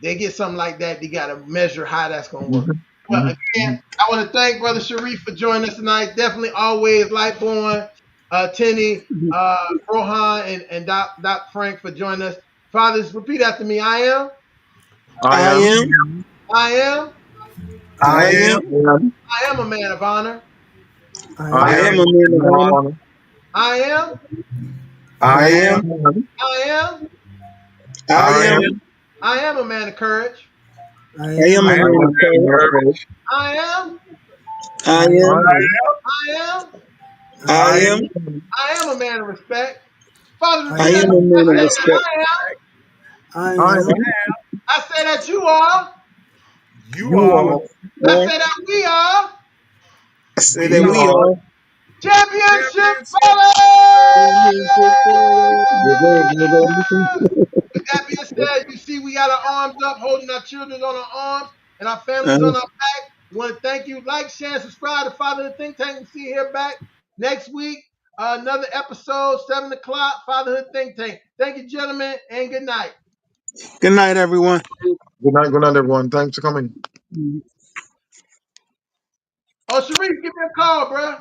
they get something like that. They got to measure how that's going to work. Mm-hmm. Well, Mm-hmm. again, I want to thank Brother Sharif for joining us tonight. Definitely always Lightborn, Tenny, Rohan, and Doc Frank for joining us. Fathers, repeat after me. I am, I I am. am. I am, I I am. am. I am a man of honor. I I I am. am. am a man of honor. I am, I I am. am. I am, I I am. am. I am a man of courage. I I am am a a I am man man of of a courage. man of courage. courage. I am, I I am. am. I am, I I am. I am a man of respect. Father I the I King am Tank, a am. I man of say that respect. I am. I I am. I say that you are. You you are, You are I are. say that we are I say that we we we are are are. championship championship brothers. the world. With that being said, you see we got our arms up, holding our children on our arms and our families Uh, on our back. We want to thank you. Like, share, and subscribe to Fatherhood Think Tank. We'll see you here back next week. Another episode, 7 o'clock, Fatherhood Think Tank. Thank you, gentlemen, and good night. good night, everyone. Good night, everyone. Thanks for coming. Oh, Sharif, give me a call, bro.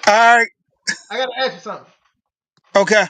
All right. I got to ask you something. Okay.